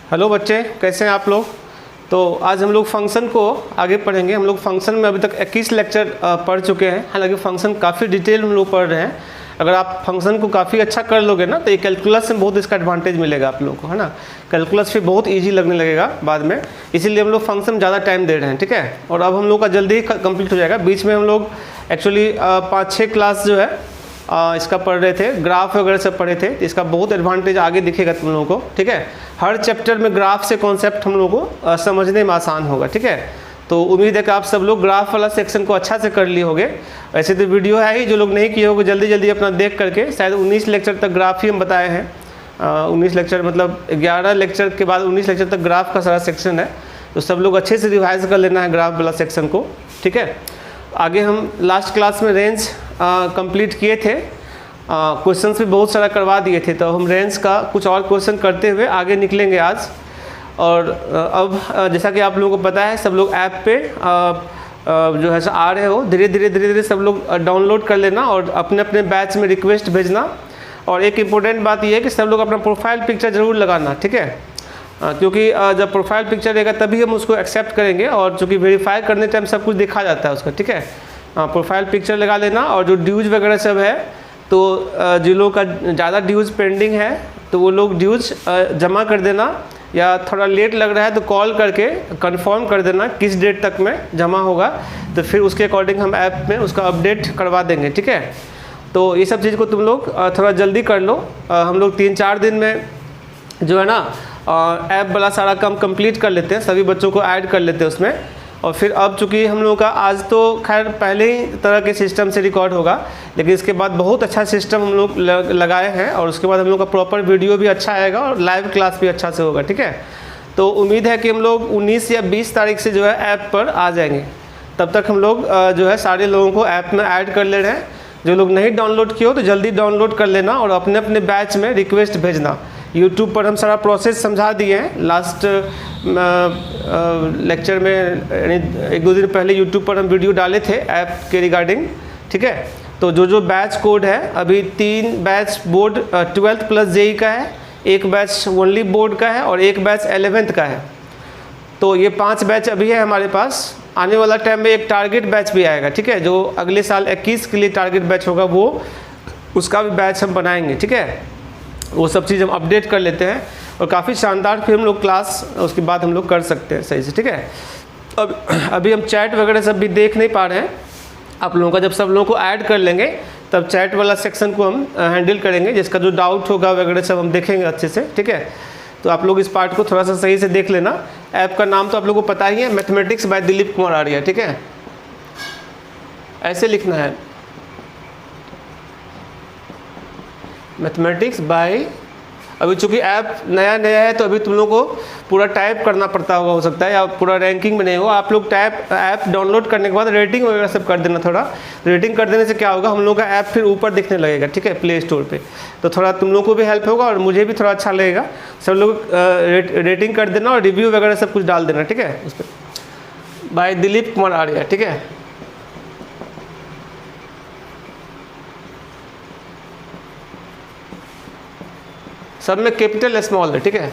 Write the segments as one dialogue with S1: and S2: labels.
S1: Hello बच्चे, कैसे हैं आप लोग। तो आज हम लोग फंक्शन को आगे पढ़ेंगे। हम लोग फंक्शन में अभी तक 21 लेक्चर पढ़ चुके हैं। हालांकि फंक्शन काफ़ी डिटेल हम लोग पढ़ रहे हैं। अगर आप फंक्शन को काफ़ी अच्छा कर लोगे ना तो ये कैलकुलस में बहुत इसका एडवांटेज मिलेगा आप लोगों को, है ना। कैलकुलस फिर बहुत ईजी लगने लगेगा बाद में, इसीलिए हम लोग फंक्शन में ज़्यादा टाइम दे रहे हैं, ठीक है। और अब हम लोग का जल्दी ही कंप्लीट हो जाएगा। बीच में हम लोग एक्चुअली 5-6 क्लास जो है इसका पढ़ रहे थे, ग्राफ वगैरह सब पढ़े थे। तो इसका बहुत एडवांटेज आगे दिखेगा तुम लोगों को, ठीक है। हर चैप्टर में ग्राफ से कॉन्सेप्ट हम लोगों को समझने में आसान होगा, ठीक है। तो उम्मीद है कि आप सब लोग ग्राफ वाला सेक्शन को अच्छा से कर लिए होगे। वैसे तो वीडियो है ही, जो लोग नहीं किए होंगे जल्दी जल्दी अपना देख करके, शायद 19 लेक्चर तक ग्राफ ही हम बताए हैं। 19 लेक्चर मतलब 11 लेक्चर के बाद 19 लेक्चर तक ग्राफ का सारा सेक्शन है। तो सब लोग अच्छे से रिवाइज कर लेना है ग्राफ वाला सेक्शन को, ठीक है। आगे हम लास्ट क्लास में रेंज कंप्लीट किए थे, क्वेश्चंस भी बहुत सारा करवा दिए थे। तो हम रेंज का कुछ और क्वेश्चन करते हुए आगे निकलेंगे आज। और अब जैसा कि आप लोगों को पता है, सब लोग ऐप पे जो है आ रहे हो, धीरे धीरे सब लोग डाउनलोड कर लेना और अपने अपने बैच में रिक्वेस्ट भेजना। और एक इम्पोर्टेंट बात यह है कि सब लोग अपना प्रोफाइल पिक्चर ज़रूर लगाना, ठीक है। क्योंकि जब प्रोफाइल पिक्चर रहेगा तभी हम उसको एक्सेप्ट करेंगे, और चूँकि वेरीफाई करने टाइम सब कुछ दिखा जाता है उसका, ठीक है। प्रोफाइल पिक्चर लगा लेना। और जो ड्यूज वगैरह सब है, तो जिन लोगों का ज़्यादा ड्यूज पेंडिंग है तो वो लोग ड्यूज जमा कर देना, या थोड़ा लेट लग रहा है तो कॉल करके कंफर्म कर देना किस डेट तक में जमा होगा। तो फिर उसके अकॉर्डिंग हम ऐप में उसका अपडेट करवा देंगे, ठीक है। तो ये सब चीज़ को तुम लोग थोड़ा जल्दी कर लो। हम लोग 3-4 दिन में जो है ना ऐप वाला सारा काम कंप्लीट कर लेते हैं, सभी बच्चों को ऐड कर लेते हैं उसमें। और फिर अब चूँकि हम लोगों का आज तो खैर पहले ही तरह के सिस्टम से रिकॉर्ड होगा, लेकिन इसके बाद बहुत अच्छा सिस्टम हम लोग लगाए हैं। और उसके बाद हम लोग का प्रॉपर वीडियो भी अच्छा आएगा और लाइव क्लास भी अच्छा से होगा, ठीक है। तो उम्मीद है कि हम लोग 19 या 20 तारीख से जो है ऐप पर आ जाएंगे। तब तक हम लोग जो है सारे लोगों को ऐप में ऐड कर ले रहे हैं। जो लोग नहीं डाउनलोड किए हो तो जल्दी डाउनलोड कर लेना और अपने अपने बैच में रिक्वेस्ट भेजना। यूट्यूब पर हम सारा प्रोसेस समझा दिए हैं लास्ट लेक्चर में, यानी 1-2 दिन पहले यूट्यूब पर हम वीडियो डाले थे ऐप के रिगार्डिंग, ठीक है। तो जो बैच कोड है, अभी 3 batch board 12th plus JEE का है, 1 बैच ओनली बोर्ड का है और 1 बैच 11th का है। तो ये 5 बैच अभी है हमारे पास। आने वाला टाइम में एक टारगेट बैच भी आएगा, ठीक है। जो अगले साल 21 के लिए टारगेट बैच होगा, वो उसका भी बैच हम बनाएंगे, ठीक है। वो सब चीज़ हम अपडेट कर लेते हैं और काफ़ी शानदार फिर हम लोग क्लास उसके बाद हम लोग कर सकते हैं सही से, ठीक है। अब अभी हम चैट वगैरह सब भी देख नहीं पा रहे हैं आप लोगों का। जब सब लोगों को ऐड कर लेंगे तब चैट वाला सेक्शन को हम हैंडल करेंगे, जिसका जो डाउट होगा वगैरह सब हम देखेंगे अच्छे से, ठीक है। तो आप लोग इस पार्ट को थोड़ा सा सही से देख लेना। ऐप का नाम तो आप लोगों को पता ही है, मैथमेटिक्स बाय दिलीप कुमार आर्या, ठीक है। ऐसे लिखना है, मैथमेटिक्स बाय। अभी चूँकि ऐप नया है तो अभी तुम लोगों को पूरा टाइप करना पड़ता होगा, हो सकता है, या पूरा रैंकिंग में नहीं हो। आप लोग ऐप डाउनलोड करने के बाद रेटिंग वगैरह सब कर देना। थोड़ा रेटिंग कर देने से क्या होगा, हम लोग का ऐप फिर ऊपर दिखने लगेगा, ठीक है, प्ले स्टोर पे। तो थोड़ा तुम लोग को भी हेल्प होगा और मुझे भी थोड़ा अच्छा लगेगा। सब लोग रेटिंग कर देना और रिव्यू वगैरह सब कुछ डाल देना, ठीक है, उस पर बाय दिलीप कुमार आर्या, ठीक है। सब में कैपिटल स्मॉल है, ठीक है।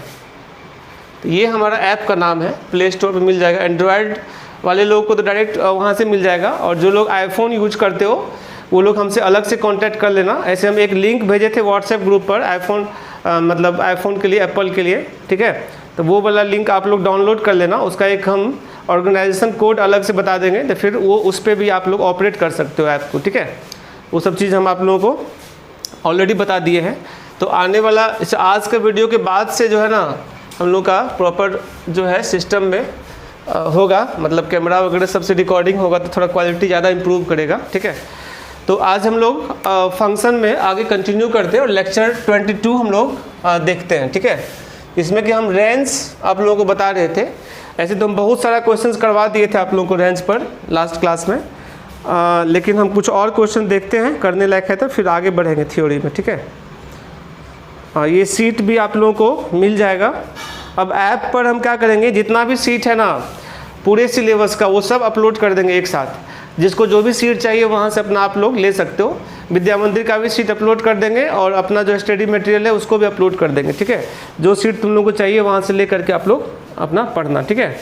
S1: तो ये हमारा ऐप का नाम है, प्ले स्टोर पे मिल जाएगा। एंड्रॉयड वाले लोगों को तो डायरेक्ट वहाँ से मिल जाएगा, और जो लोग आईफोन यूज करते हो वो लोग हमसे अलग से कांटेक्ट कर लेना। ऐसे हम एक लिंक भेजे थे व्हाट्सएप ग्रुप पर आईफोन मतलब आईफोन के लिए, एप्पल के लिए, ठीक है। तो वो वाला लिंक आप लोग डाउनलोड कर लेना। उसका एक हम ऑर्गेनाइजेशन कोड अलग से बता देंगे, तो फिर वो उस पर भी आप लोग ऑपरेट कर सकते हो ऐप को, ठीक है। वो सब चीज़ हम आप लोगों को ऑलरेडी बता दिए हैं। तो आने वाला इस आज के वीडियो के बाद से जो है ना हम लोग का प्रॉपर जो है सिस्टम में होगा, मतलब कैमरा वगैरह सबसे रिकॉर्डिंग होगा तो थोड़ा क्वालिटी ज़्यादा इंप्रूव करेगा, ठीक है। तो आज हम लोग फंक्शन में आगे कंटिन्यू करते हैं और लेक्चर 22 हम लोग देखते हैं, ठीक है। इसमें कि हम रेंज आप लोगों को बता रहे थे। ऐसे तो हम बहुत सारा क्वेश्चंस करवा दिए थे आप लोगों को रेंज पर लास्ट क्लास में, लेकिन हम कुछ और क्वेश्चन देखते हैं, करने लायक है तो फिर आगे बढ़ेंगे थ्योरी में, ठीक है। ये सीट भी आप लोगों को मिल जाएगा। अब ऐप पर हम क्या करेंगे, जितना भी सीट है ना पूरे सिलेबस का वो सब अपलोड कर देंगे एक साथ, जिसको जो भी सीट चाहिए वहाँ से अपना आप लोग ले सकते हो। विद्या मंदिर का भी सीट अपलोड कर देंगे और अपना जो स्टडी मटेरियल है उसको भी अपलोड कर देंगे, ठीक है। जो सीट तुम लोग को चाहिए वहाँ से ले करके आप लोग अपना पढ़ना, ठीक है।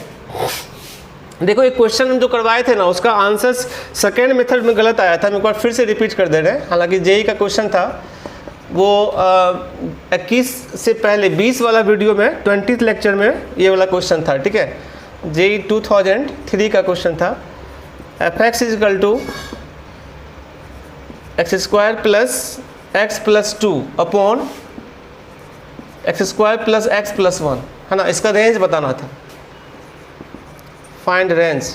S1: देखो एक क्वेश्चन हम जो करवाए थे ना, उसका आंसर्स सेकेंड मेथड में गलत आया था। हम एक बार फिर से रिपीट कर दे रहे हैं। हालांकि जेई का क्वेश्चन था वो 21 से पहले 20 वाला वीडियो में 20th लेक्चर में ये वाला क्वेश्चन था, ठीक है। जेई 2003 का क्वेश्चन था। fx is equal to x square plus x plus 2 upon x square plus x plus 1, है ना। इसका रेंज बताना था, फाइंड रेंज।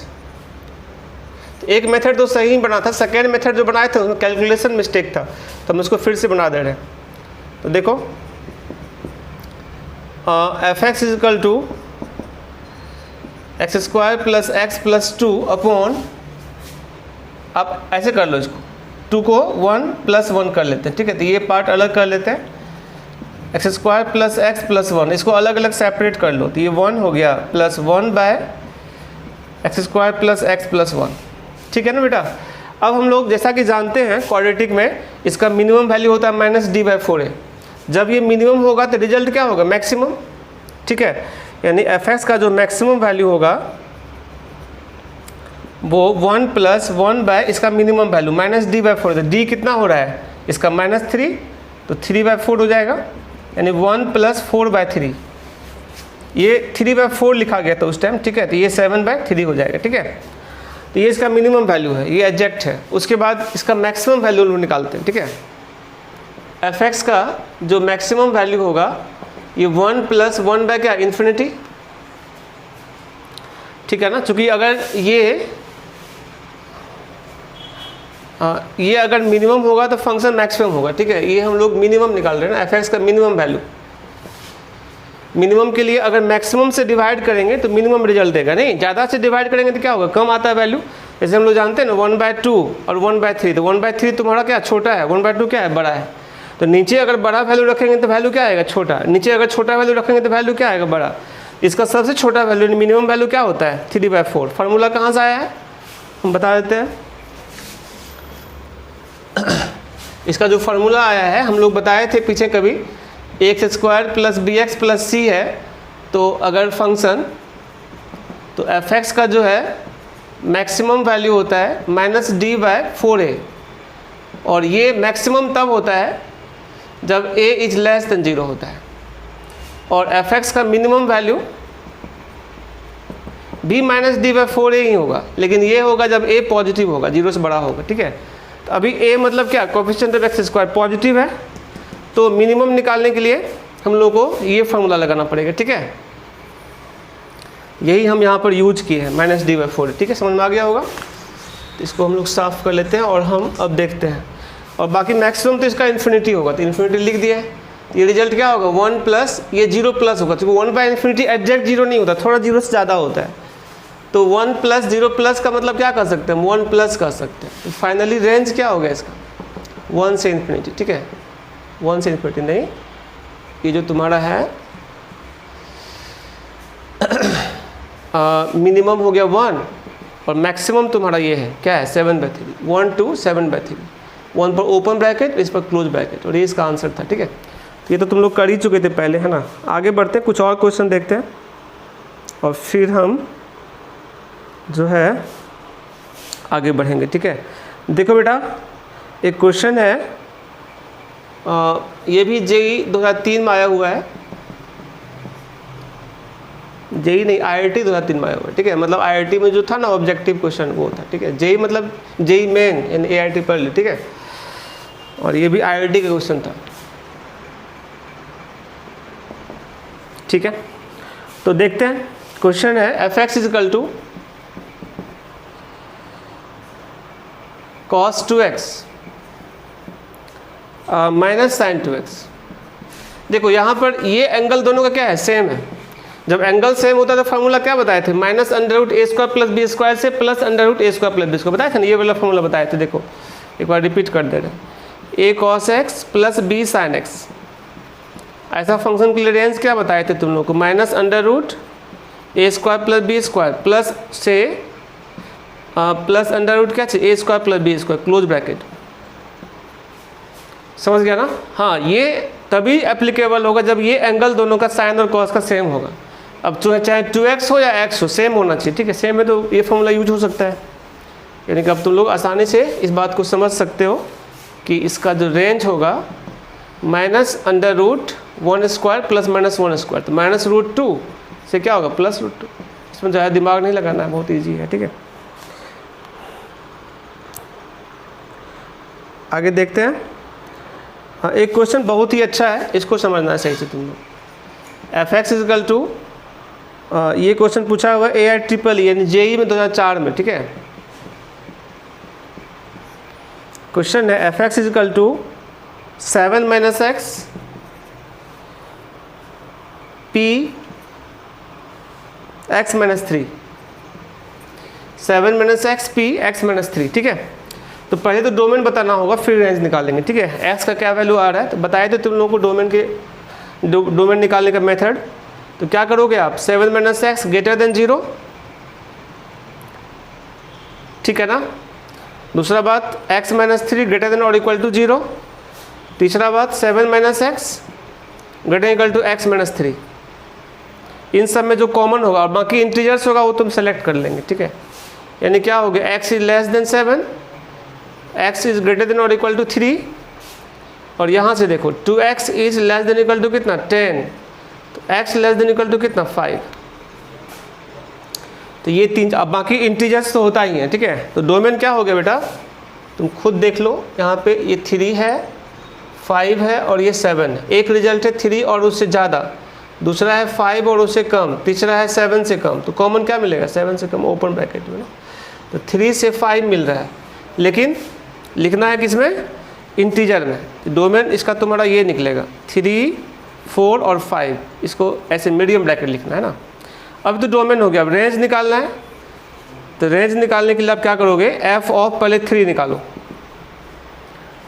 S1: एक मेथड तो सही बना था, सेकेंड मेथड जो बनाए थे उसमें कैलकुलेशन मिस्टेक था, तो हम उसको फिर से बना दे रहे हैं। तो देखो f x is equal to x square plus x plus 2 upon, आप ऐसे कर लो इसको, 2 को 1 प्लस 1 कर लेते हैं, ठीक है। तो ये पार्ट अलग कर लेते हैं, x square plus x plus 1, इसको अलग अलग सेपरेट कर लो। तो ये 1 हो गया plus 1 by x square plus x plus 1, ठीक है ना बेटा। अब हम लोग जैसा कि जानते हैं क्वाड्रेटिक में इसका मिनिमम वैल्यू होता है -d/4a। जब ये मिनिमम होगा तो रिजल्ट क्या होगा, मैक्सिमम, ठीक है। यानी fx का जो मैक्सिमम वैल्यू होगा वो 1 प्लस 1 बाय इसका मिनिमम वैल्यू -d/4। d कितना हो रहा है इसका -3, तो 3/4 हो जाएगा, यानी 1 प्लस 4/3। ये 3/4 लिखा गया था उस टाइम, ठीक है। तो ये 7/3 हो जाएगा, ठीक है। तो ये इसका मिनिमम वैल्यू है, ये एग्जैक्ट है। उसके बाद इसका मैक्सिमम वैल्यू हम निकालते हैं, ठीक है। fx का जो मैक्सिमम वैल्यू होगा ये 1 प्लस 1 बाय क्या, इन्फिनिटी, ठीक है ना। चूँकि अगर ये अगर मिनिमम होगा तो फंक्शन मैक्सिमम होगा, ठीक है। ये हम लोग मिनिमम निकाल रहे हैं ना, fx का मिनिमम वैल्यू। मिनिमम के लिए अगर मैक्सिमम से डिवाइड करेंगे तो मिनिमम रिजल्ट देगा, नहीं ज़्यादा से डिवाइड करेंगे तो क्या होगा, कम आता है वैल्यू। जैसे हम लोग जानते हैं ना 1/2 और 1/3, तो 1/3 तुम्हारा क्या छोटा है, 1/2 क्या है, बड़ा है। तो नीचे अगर बड़ा वैल्यू रखेंगे तो वैल्यू क्या आएगा, छोटा। नीचे अगर छोटा वैल्यू रखेंगे तो वैल्यू क्या आएगा, बड़ा। इसका सबसे छोटा वैल्यू मिनिमम वैल्यू क्या होता है, 3/4। फार्मूला कहाँ से आया है हम बता देते हैं। इसका जो फार्मूला आया है हम लोग बताए थे पीछे कभी, x square plus b x plus c है। तो अगर फंक्शन, तो एफ एक्स का जो है मैक्सिमम वैल्यू होता है -d/4a, और ये मैक्सिमम तब होता है जब a इज लेस देन 0 होता है। और एफ एक्स का मिनिमम वैल्यू भी -d/4a ही होगा, लेकिन ये होगा जब a पॉजिटिव होगा, 0 से बड़ा होगा, ठीक है। तो अभी a मतलब क्या, coefficient of x square positive है, तो मिनिमम निकालने के लिए हम लोग को ये फार्मूला लगाना पड़ेगा, ठीक है। यही हम यहाँ पर यूज किए हैं -d/4, ठीक है। समझ में आ गया होगा। तो इसको हम लोग साफ कर लेते हैं और हम अब देखते हैं। और बाकी मैक्सिमम तो इसका इन्फिनिटी होगा, तो इन्फिनिटी लिख दिया है। तो ये रिजल्ट क्या होगा, 1 प्लस ये 0 प्लस होगा, क्योंकि 1/∞ एग्जैक्ट 0 नहीं होता, थोड़ा 0 से ज़्यादा होता है। तो 1 प्लस 0 प्लस का मतलब क्या कर सकते हैं, 1 प्लस कर सकते हैं। तो फाइनली रेंज क्या होगा इसका, 1 से इन्फिनिटी, ठीक है। 1 से इन्फिनिटी नहीं, ये जो तुम्हारा है मिनिमम हो गया 1 और मैक्सिमम तुम्हारा ये है क्या है, 7/3, 1 to 7/3। 1 पर ओपन ब्रैकेट, इस पर क्लोज ब्रैकेट, और ये इसका आंसर था, ठीक है। ये तो तुम लोग कर ही चुके थे पहले, है ना। आगे बढ़ते हैं, कुछ और क्वेश्चन देखते हैं और फिर हम जो है आगे बढ़ेंगे, ठीक है। देखो बेटा एक क्वेश्चन है, ये भी जेई 2003 में आया हुआ है, जेई नहीं IIT 2003 में आया हुआ है, ठीक है। मतलब IIT में जो था ना ऑब्जेक्टिव क्वेश्चन वो था, ठीक है। जेई मतलब जेई मेन यानी AIT पढ़ ली, ठीक है। और ये भी IIT का क्वेश्चन था, ठीक है। तो देखते हैं क्वेश्चन है, fx is equal to cos 2x minus sine 2x। देखो यहाँ पर ये एंगल दोनों का क्या है, सेम है। जब एंगल सेम होता है तो फार्मूला क्या बताए थे, -√a² + b² से +√a² + b², बताया था ना, ये वाला फार्मूला बताए थे। देखो एक बार रिपीट कर दे रहे हैं, a cos x + b sin x। ऐसा फंक्शन के लिए रेंज क्या बताए थे तुम लोग को, -√a² + b² प्लस से प्लस अंडर रूट क्या चाहिए, a² + b², क्लोज ब्रैकेट। समझ गया ना? हाँ, ये तभी एप्लीकेबल होगा जब ये एंगल दोनों का साइन और कॉस का सेम होगा। अब चाहे 2x हो या x हो, सेम होना चाहिए, ठीक है। सेम है तो ये फॉर्मूला यूज हो सकता है। यानी कि अब तुम लोग आसानी से इस बात को समझ सकते हो कि इसका जो रेंज होगा -√1² + -1², तो -√2 से क्या होगा +√2। इसमें ज़्यादा दिमाग नहीं लगाना है, बहुत ईजी है, ठीक है। आगे देखते हैं। हाँ, एक क्वेश्चन बहुत ही अच्छा है, इसको समझना है सही से तुम लोग। fx = ये क्वेश्चन पूछा हुआ है AIEEE यानी JEE में 2004 में, ठीक है। क्वेश्चन है fx = 7 - x p x - 3, 7 - x p x - 3, ठीक है। तो पहले तो डोमेन बताना होगा, फिर रेंज निकालेंगे, ठीक है। x का क्या वैल्यू आ रहा है तो बताए थे तुम लोगों को डोमेन निकालने का मेथड। तो क्या करोगे आप, 7 - x > 0, ठीक है ना। दूसरा बात x - 3 > = 0। तीसरा बात 7 - x > x - 3। इन सब में जो कॉमन होगा और बाकी इंटीजर्स होगा वो तुम सेलेक्ट कर लेंगे, ठीक है। यानी क्या हो गया, x < 7, x > 3, और यहाँ से देखो 2x < कितना 10, तो x < कितना 5। तो ये तीन, अब बाकी इंटीजर्स तो होता ही है, ठीक है। तो डोमेन क्या हो गया बेटा, तुम खुद देख लो। यहाँ पे ये 3 है, 5 है और ये 7 है। एक रिजल्ट है 3 और उससे ज़्यादा, दूसरा है 5 और उससे कम, तीसरा है 7 से कम। तो कॉमन क्या मिलेगा, 7 से कम, ओपन ब्रैकेट में ना। तो 3 से 5 मिल रहा है, लेकिन लिखना है किसमें, इंटीजर में। तो डोमेन इसका तुम्हारा ये निकलेगा 3, 4 और 5, इसको ऐसे मीडियम ब्रैकेट लिखना है ना। अब तो डोमेन हो गया, अब रेंज निकालना है। तो रेंज निकालने के लिए आप क्या करोगे, f ऑफ पहले 3 निकालो,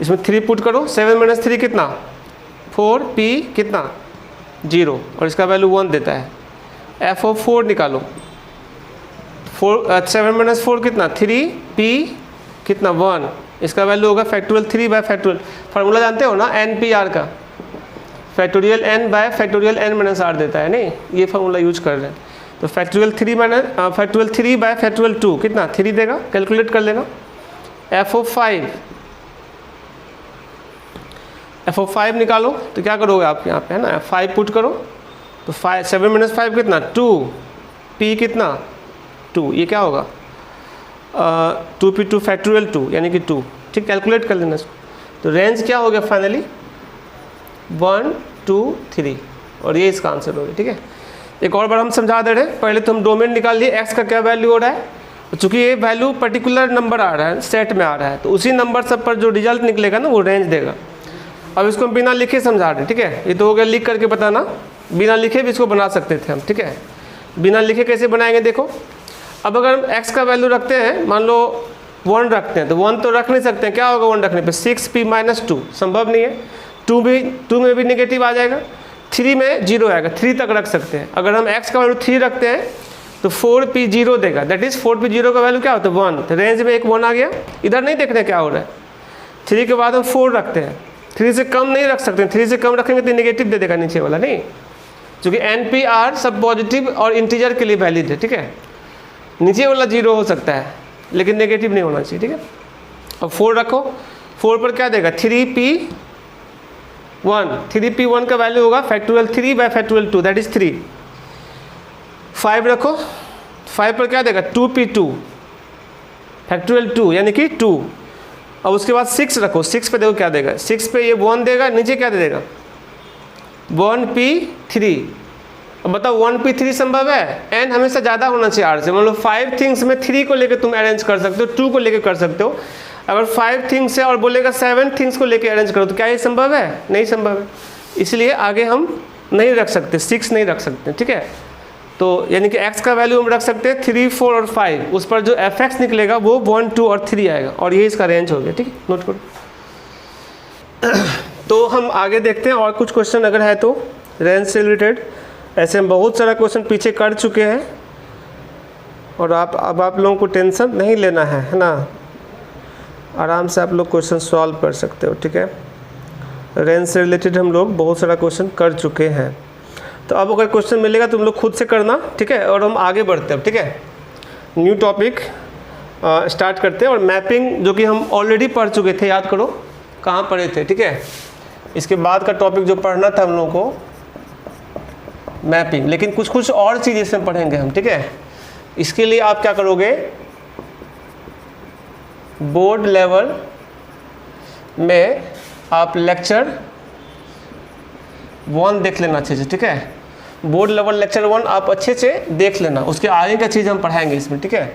S1: इसमें 3 पुट करो। 7 - 3 कितना 4, p कितना 0 और इसका वैल्यू 1 देता है। f ऑफ 4 निकालो, 7 - 4 कितना 3, p कितना 1, इसका वैल्यू होगा फैक्टोरियल 3/फैक्टोरियल। फार्मूला जानते हो ना NPR का, फैक्टोरियल n/n - r देता है, नहीं ये फार्मूला यूज कर रहे हैं। तो फैक्टोरियल 3/2 कितना 3 देगा, कैलकुलेट कर लेना। f ऑफ 5 निकालो, तो क्या करोगे आप यहाँ पे है ना, 5 पुट करो। तो 7 - 5 कितना 2, p कितना 2, ये क्या होगा 2p2 फैक्टोरियल 2 यानी कि 2, ठीक। कैलकुलेट कर लेना इसको। तो रेंज क्या हो गया फाइनली 1, 2, 3 और ये इसका आंसर हो गया, ठीक है। एक और बार हम समझा दे रहे हैं। पहले तो हम डोमेन निकाल लिए, x का क्या वैल्यू हो रहा है, चूँकि ये वैल्यू पर्टिकुलर नंबर आ रहा है, सेट में आ रहा है, तो उसी नंबर सब पर जो रिजल्ट निकलेगा ना वो रेंज देगा। अब इसको हम बिना लिखे समझा रहे हैं, ठीक है। ये तो हो गया लिख करके बताना, बिना लिखे भी इसको बना सकते थे हम, ठीक है। बिना लिखे कैसे बनाएंगे देखो। अब अगर हम x का वैल्यू रखते हैं, मान लो 1 रखते हैं, तो 1 तो रख नहीं सकते हैं, क्या होगा 1 रखने पे 6p - 2, संभव नहीं है। 2 में भी नेगेटिव आ जाएगा, 3 में 0 आएगा, 3 तक रख सकते हैं। अगर हम x का वैल्यू 3 रखते हैं तो 4p 0 देगा, दैट इज 4p 0 का वैल्यू क्या होता है 1। तो रेंज में एक 1 आ गया, इधर नहीं देखने क्या हो रहा है। 3 के बाद हम 4 रखते हैं, 3 से कम नहीं रख सकते, 3 से कम रखेंगे तो नेगेटिव दे देगा नीचे वाला, नहीं, क्योंकि NPR सब पॉजिटिव और इंटीजर के लिए वैलिड है, ठीक है। नीचे वाला 0 हो सकता है लेकिन नेगेटिव नहीं होना चाहिए, ठीक है। अब 4 रखो, 4 पर क्या देगा 3p1, 3p1 का वैल्यू होगा फैक्टोरियल 3/फैक्टोरियल 2 दैट इज 3। 5 रखो, 5 पर क्या देगा 2p2 फैक्टोरियल 2 यानी कि 2। अब उसके बाद 6 रखो, 6 पे देखो क्या देगा, 6 पे ये 1 देगा, नीचे क्या दे देगा 1p3। अब बताओ 1p3 संभव है, n हमेशा ज़्यादा होना चाहिए r से। मतलब 5 थिंग्स में 3 को लेकर तुम अरेंज कर सकते हो, 2 को लेकर कर सकते हो। अगर 5 थिंग्स है और बोलेगा 7 थिंग्स को लेकर अरेंज करो, तो क्या ये संभव है, नहीं संभव है। इसलिए आगे हम नहीं रख सकते, 6 नहीं रख सकते, ठीक है। तो यानी कि x का वैल्यू हम रख सकते हैं 3, 4 और 5, उस पर जो fx निकलेगा वो 1, 2 और 3 आएगा, और ये इसका रेंज हो गया, ठीक है, नोट करो। तो हम आगे देखते हैं और कुछ क्वेश्चन अगर है तो रेंज से रिलेटेड। ऐसे हम बहुत सारा क्वेश्चन पीछे कर चुके हैं, और अब आप लोगों को टेंशन नहीं लेना है ना, आराम से आप लोग क्वेश्चन सॉल्व कर सकते हो, ठीक है। रेंज से रिलेटेड हम लोग बहुत सारा क्वेश्चन कर चुके हैं, तो अब अगर क्वेश्चन मिलेगा तुम लोग खुद से करना, ठीक है। और हम आगे बढ़ते हैं, ठीक है। न्यू टॉपिक स्टार्ट करते हैं, और मैपिंग जो कि हम ऑलरेडी पढ़ चुके थे, याद करो कहाँ पढ़े थे, ठीक है। इसके बाद का टॉपिक जो पढ़ना था हम लोगों को मैपिंग, लेकिन कुछ और चीज़ इसमें पढ़ेंगे हम, ठीक है। इसके लिए आप क्या करोगे, बोर्ड लेवल में आप लेक्चर 1 देख लेना अच्छे से, ठीक है। बोर्ड लेवल लेक्चर 1 आप अच्छे से देख लेना, उसके आगे का चीज़ हम पढ़ाएंगे इसमें, ठीक है।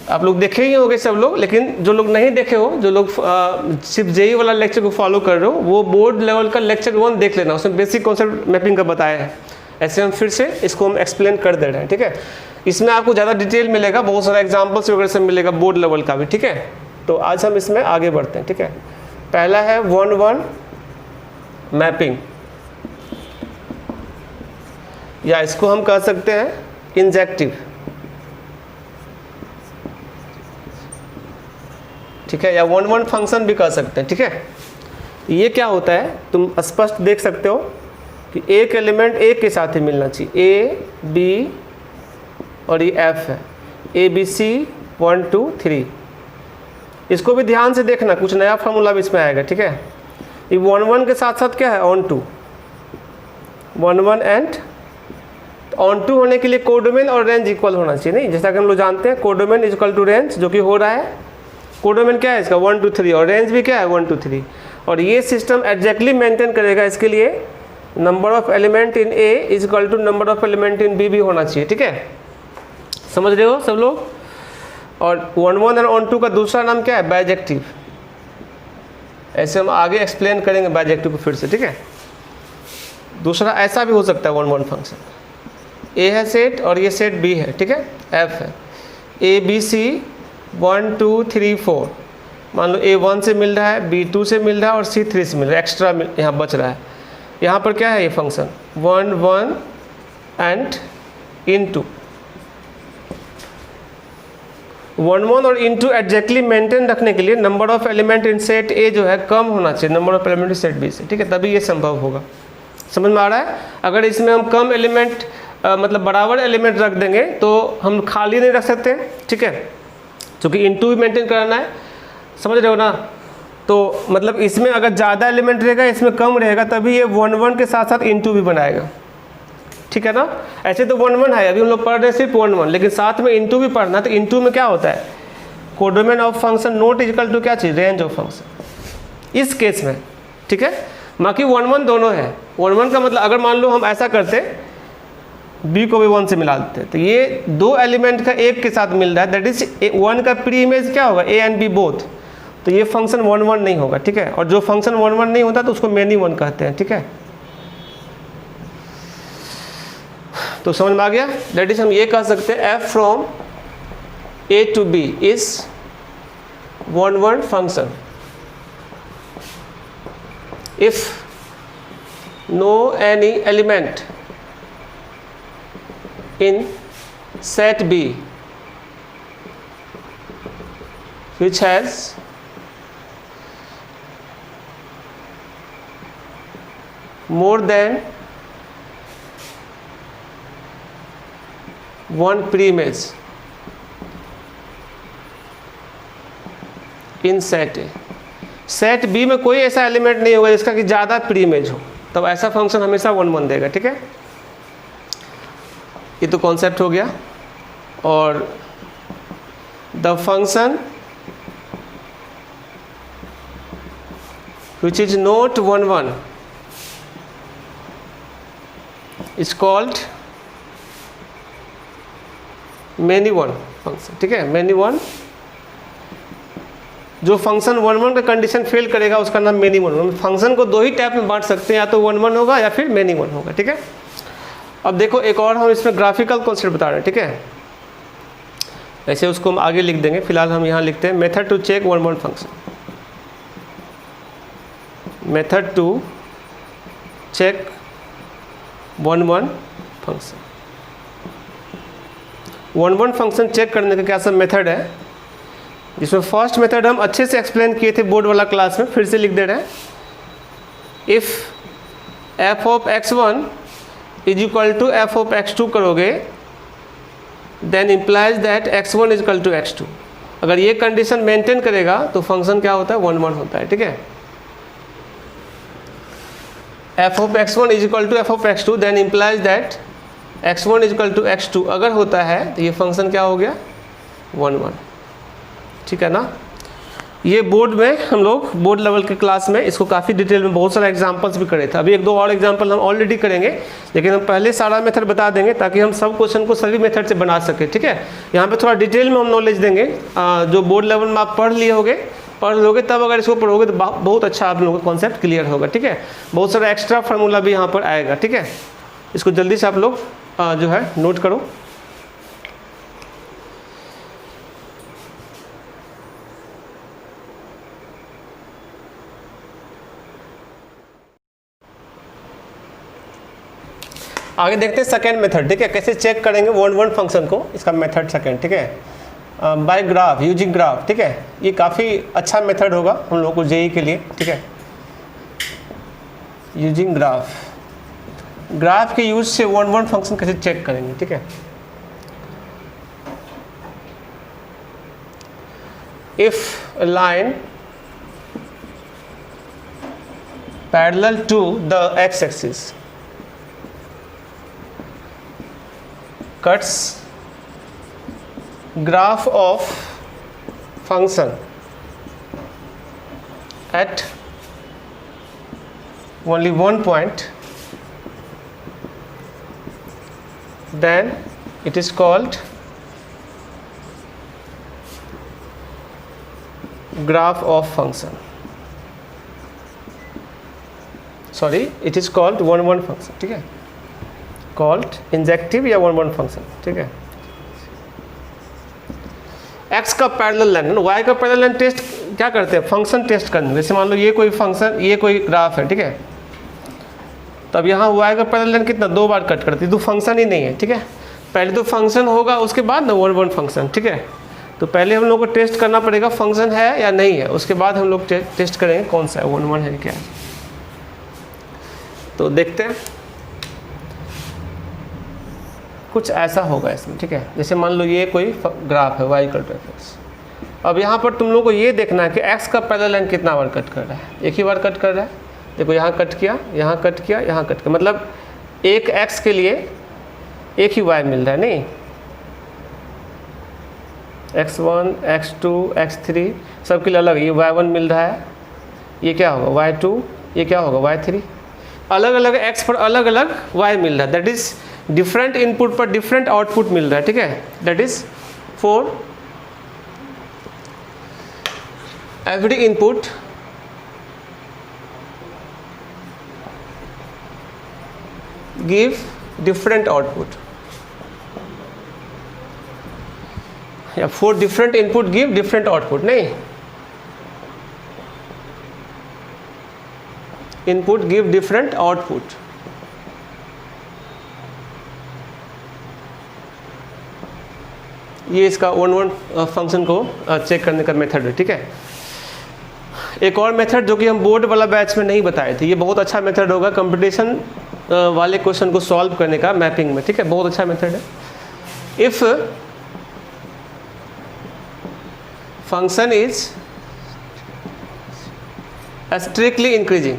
S1: आप लोग देखे ही होंगे सब लोग, लेकिन जो लोग नहीं देखे हो, जो लोग सिर्फ जेई वाला लेक्चर को फॉलो कर रहे हो, वो बोर्ड लेवल का लेक्चर 1 देख लेना, उसमें बेसिक कॉन्सेप्ट मैपिंग का बताया है। ऐसे हम फिर से इसको हम एक्सप्लेन कर दे रहे हैं, ठीक है। इसमें आपको ज़्यादा डिटेल मिलेगा, बहुत सारा एग्जाम्पल्स वगैरह से मिलेगा बोर्ड लेवल का भी, ठीक है। तो आज हम इसमें आगे बढ़ते हैं, ठीक है। पहला है 1-1 मैपिंग, या इसको हम कह सकते हैं इंजेक्टिव, ठीक है, या 1-1 फंक्शन भी कह सकते हैं, ठीक है। ये क्या होता है तुम स्पष्ट देख सकते हो कि एक एलिमेंट एक के साथ ही मिलना चाहिए, ए बी और ये एफ है, ए बी सी 1 2 3। इसको भी ध्यान से देखना, कुछ नया फार्मूला भी इसमें आएगा, ठीक है। ये 1-1 के साथ साथ क्या है, onto, 1-1 and onto होने के लिए कोडोमेन और रेंज इक्वल होना चाहिए, नहीं, जैसा कि हम लोग जानते हैं codomain is equal to range, जो कि हो रहा है। कोडोमेन क्या है इसका 1 2 3, और रेंज भी क्या है 1 2 3। और ये सिस्टम एग्जैक्टली मेंटेन करेगा, इसके लिए number of element in A is equal to number of element in B भी होना चाहिए, ठीक है। समझ रहे हो सब लोग। और 1-1 और ऑन टू का दूसरा नाम क्या है, बाइजेक्टिव। ऐसे हम आगे एक्सप्लेन करेंगे बाइजेक्टिव को फिर से, ठीक है। दूसरा ऐसा भी हो सकता है 1-1 फंक्शन, ए है सेट और ये सेट बी है, ठीक है, एफ है, ए बी सी 1 2 3 4, मान लो ए 1 से मिल रहा है, बी 2 से मिल रहा है और सी 3 से मिल रहा है, एक्स्ट्रा यहाँ बच रहा है। यहाँ पर क्या है ये फंक्शन 1-1 एंड इनटू 1-1 और इनटू एग्जैक्टली मेंटेन रखने के लिए number of element in set A जो है कम होना चाहिए number of element in set B से, ठीक है, तभी ये संभव होगा। समझ में आ रहा है। अगर इसमें हम कम एलिमेंट मतलब बराबर एलिमेंट रख देंगे तो हम खाली नहीं रख सकते, ठीक है, क्योंकि इनटू भी मेंटेन कराना है, समझ रहे हो ना। तो मतलब इसमें अगर ज़्यादा एलिमेंट रहेगा, इसमें कम रहेगा, तभी ये 1-1 के साथ साथ इनटू भी बनाएगा, ठीक है ना। ऐसे तो 1-1 है, अभी हम लोग पढ़ रहे हैं सिर्फ 1-1, लेकिन साथ में इनटू भी पढ़ना है। तो इनटू में क्या होता है, codomain of function not equal to क्या चीज़, रेंज ऑफ फंक्शन, इस केस में, ठीक है। बाकी 1-1 दोनों है। 1-1 का मतलब अगर मान लो हम ऐसा करते, बी को भी 1 से मिला देते, तो ये 2 एलिमेंट का एक के साथ मिल रहा है, दैट इज 1 का प्री इमेज क्या होगा, ए एंड बी बोथ, तो ये फंक्शन 1-1 नहीं होगा, ठीक है। और जो फंक्शन 1-1 नहीं होता तो उसको मेनी 1 कहते हैं, ठीक है। तो समझ में आ गया। दैट इज हम ये कह सकते हैं f from A to B is 1-1 function if no any element in set B which has more than one preimage in set A। Set B में कोई ऐसा एलिमेंट नहीं होगा जिसका कि ज़्यादा प्रीइमेज हो, तब ऐसा फंक्शन हमेशा 1-1 देगा, ठीक है। ये तो कॉन्सेप्ट हो गया। और the function which is not 1-1 is called many 1 function, ठीक है, मेनी 1। जो फंक्शन 1-1 का कंडीशन फेल करेगा उसका नाम मेनी 1। फंक्शन को 2 ही टाइप में बांट सकते हैं, या तो 1-1 होगा या फिर मेनी 1 होगा, ठीक है। अब देखो एक और हम इसमें ग्राफिकल कॉन्सेप्ट बता रहे हैं, ठीक है। ऐसे उसको हम आगे लिख देंगे, फिलहाल हम यहाँ लिखते हैं method to check 1-1 function, method to check 1-1 function. One one function check करने का क्या सब मेथड है, जिसमें फर्स्ट मेथड हम अच्छे से एक्सप्लेन किए थे बोर्ड वाला क्लास में, फिर से लिख दे रहे हैं। If f of x1 is equal to f of x2 करोगे then implies that x1 is equal to x2। अगर ये कंडीशन मेंटेन करेगा तो फंक्शन क्या होता है, वन वन होता है। ठीक है, f of x1 is equal to f of x2 then implies that x1 is equal to x2 अगर होता है तो ये फंक्शन क्या हो गया, वन वन। ठीक है ना। ये बोर्ड में हम लोग बोर्ड लेवल के क्लास में इसको काफ़ी डिटेल में बहुत सारे एग्जांपल्स भी करे थे। अभी एक दो और एग्जांपल हम ऑलरेडी करेंगे, लेकिन हम पहले सारा मेथड बता देंगे ताकि हम सब क्वेश्चन को सभी मेथड से बना सके। ठीक है, यहाँ पे थोड़ा डिटेल में हम नॉलेज देंगे। जो बोर्ड लेवल में आप पढ़ लोगे तब अगर इसको पढ़ोगे तो बहुत अच्छा आप लोगों का कॉन्सेप्ट क्लियर होगा। ठीक है, बहुत सारा एक्स्ट्रा फार्मूला भी यहाँ पर आएगा। ठीक है, इसको जल्दी से आप लोग जो है नोट करो। आगे देखते हैं सेकेंड मेथड। ठीक है, कैसे चेक करेंगे वन वन फंक्शन को, इसका मेथड सेकेंड। ठीक है, बाय ग्राफ, यूजिंग ग्राफ। ठीक है, ये काफ़ी अच्छा मेथड होगा हम लोगों को जेई के लिए। ठीक है, यूजिंग ग्राफ, ग्राफ के यूज से वन वन फंक्शन कैसे चेक करेंगे। ठीक है, if line parallel to the x axis cuts graph of function at only one point, then it is called graph of function. Sorry, it is called one one function. ठीक है, called injective या one one function. ठीक है, x का parallel line, Y का parallel line test क्या करते हैं, फंक्शन टेस्ट करने। जैसे मान लो ये कोई फंक्शन, ये कोई ग्राफ है। ठीक है, तब यहाँ वाई का पैरेलल लाइन कितना, दो बार कट करती है, तो फंक्शन ही नहीं है। ठीक है, पहले तो फंक्शन होगा, उसके बाद ना वन वन फंक्शन। ठीक है, तो पहले हम लोग को टेस्ट करना पड़ेगा फंक्शन है या नहीं है, उसके बाद हम लोग टेस्ट करेंगे कौन सा है, वन वन है क्या है। तो देखते हैं, कुछ ऐसा होगा इसमें। ठीक है, जैसे मान लो ये कोई ग्राफ है y इक्वल टू f(x). अब यहाँ पर तुम लोग को ये देखना है कि x का पैरेलल लाइन कितना बार कट कर रहा है, एक ही बार कट कर रहा है। देखो यहाँ कट किया, यहाँ कट किया, यहाँ कट किया, मतलब एक x के लिए एक ही y मिल रहा है। नहीं, x1 x2 x3 सब के लिए अलग, ये y1 मिल रहा है, ये क्या होगा y2, ये क्या होगा y3। अलग अलग x पर अलग अलग y मिल रहा है, दैट इज डिफरेंट इनपुट पर डिफरेंट आउटपुट मिल रहा है। ठीक है, that is for every input give different output, या for different input give different output. नहीं, इनपुट गिव डिफरेंट आउटपुट। ये इसका वन वन फंक्शन को चेक करने का मेथड है। ठीक है, एक और मेथड जो कि हम बोर्ड वाला बैच में नहीं बताए थे, ये बहुत अच्छा मेथड होगा कंपटीशन वाले क्वेश्चन को सॉल्व करने का मैपिंग में। ठीक है, बहुत अच्छा मेथड है। If function is strictly increasing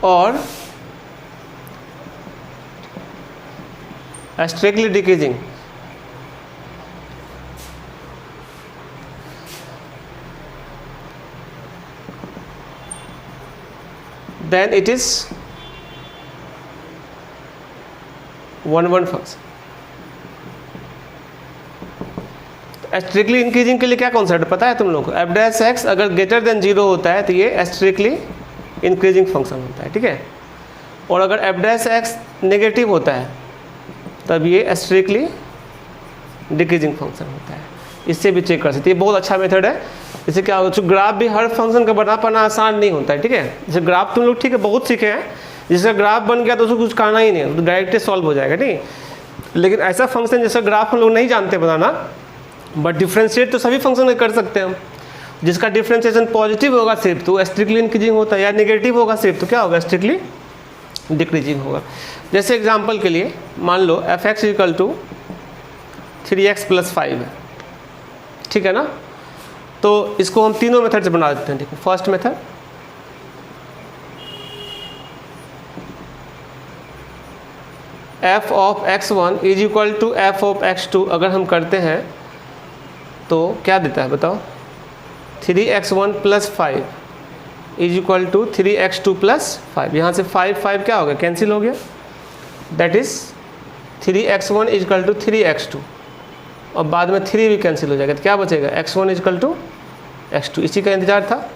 S1: और strictly decreasing, then it is one one function। Strictly increasing के लिए क्या कॉन्सेप्ट पता है तुम लोग को, एफ डैश एक्स अगर ग्रेटर देन 0 होता है तो ये स्ट्रिक्टली इंक्रीजिंग फंक्शन होता है। ठीक है, और अगर एफ डैश एक्स नेगेटिव होता है तब ये स्ट्रिक्टली डिक्रीजिंग फंक्शन होता है। इससे भी चेक कर सकते हैं, ये बहुत अच्छा मेथड है। इससे क्या होगा, ग्राफ भी हर फंक्शन का बना पाना आसान नहीं होता है। ठीक है, जैसे ग्राफ तुम लोग ठीक है बहुत सीखे हैं, जिसका ग्राफ बन गया तो उसको कुछ करना ही नहीं, तो डायरेक्ट सॉल्व हो जाएगा, ठीक है। लेकिन ऐसा फंक्शन जैसा ग्राफ हम लोग नहीं जानते बनाना, बट डिफ्रेंशिएट तो सभी फंक्शन में कर सकते हैं हम। जिसका डिफ्रेंशिएशन पॉजिटिव होगा सिर्फ तो स्ट्रिक्टली इंक्रीजिंग होता है, या नेगेटिव होगा सिर्फ तो क्या होगा, स्ट्रिक्टली डिक्रीजिंग होगा। जैसे एग्जांपल के लिए मान लो f(x) इक्वल टू 3x + 5 है, ठीक है ना। तो इसको हम तीनों मेथड से बना देते हैं। देखो first method, f(x1) is equal to f(x2) अगर हम करते हैं तो क्या देता है बताओ, 3x1 + 5 is equal to 3x2 + 5। यहाँ से 5 क्या हो गया, कैंसिल हो गया, that is 3x1 is equal to 3x2, और बाद में 3 भी कैंसिल हो जाएगा, तो क्या बचेगा, x1 is equal to x2। इसी का इंतजार था।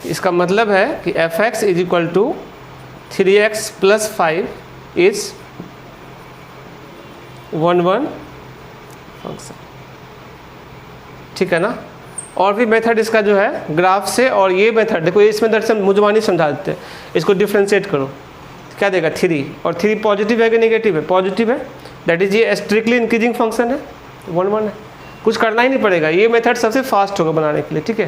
S1: इसका मतलब है कि f(x) is equal to 3x + 5 is 1 function, ठीक है ना। और भी मेथड इसका जो है ग्राफ से, और ये मेथड देखो इसमें दरअसल मुझमानी समझा देते हैं, इसको डिफ्रेंशिएट करो क्या देगा 3, और 3 पॉजिटिव है कि नेगेटिव है, पॉजिटिव है, दैट इज ये स्ट्रिक्टली इंक्रीजिंग फंक्शन है, 1 है, कुछ करना ही नहीं पड़ेगा। ये मेथड सबसे फास्ट होगा बनाने के लिए, ठीक है।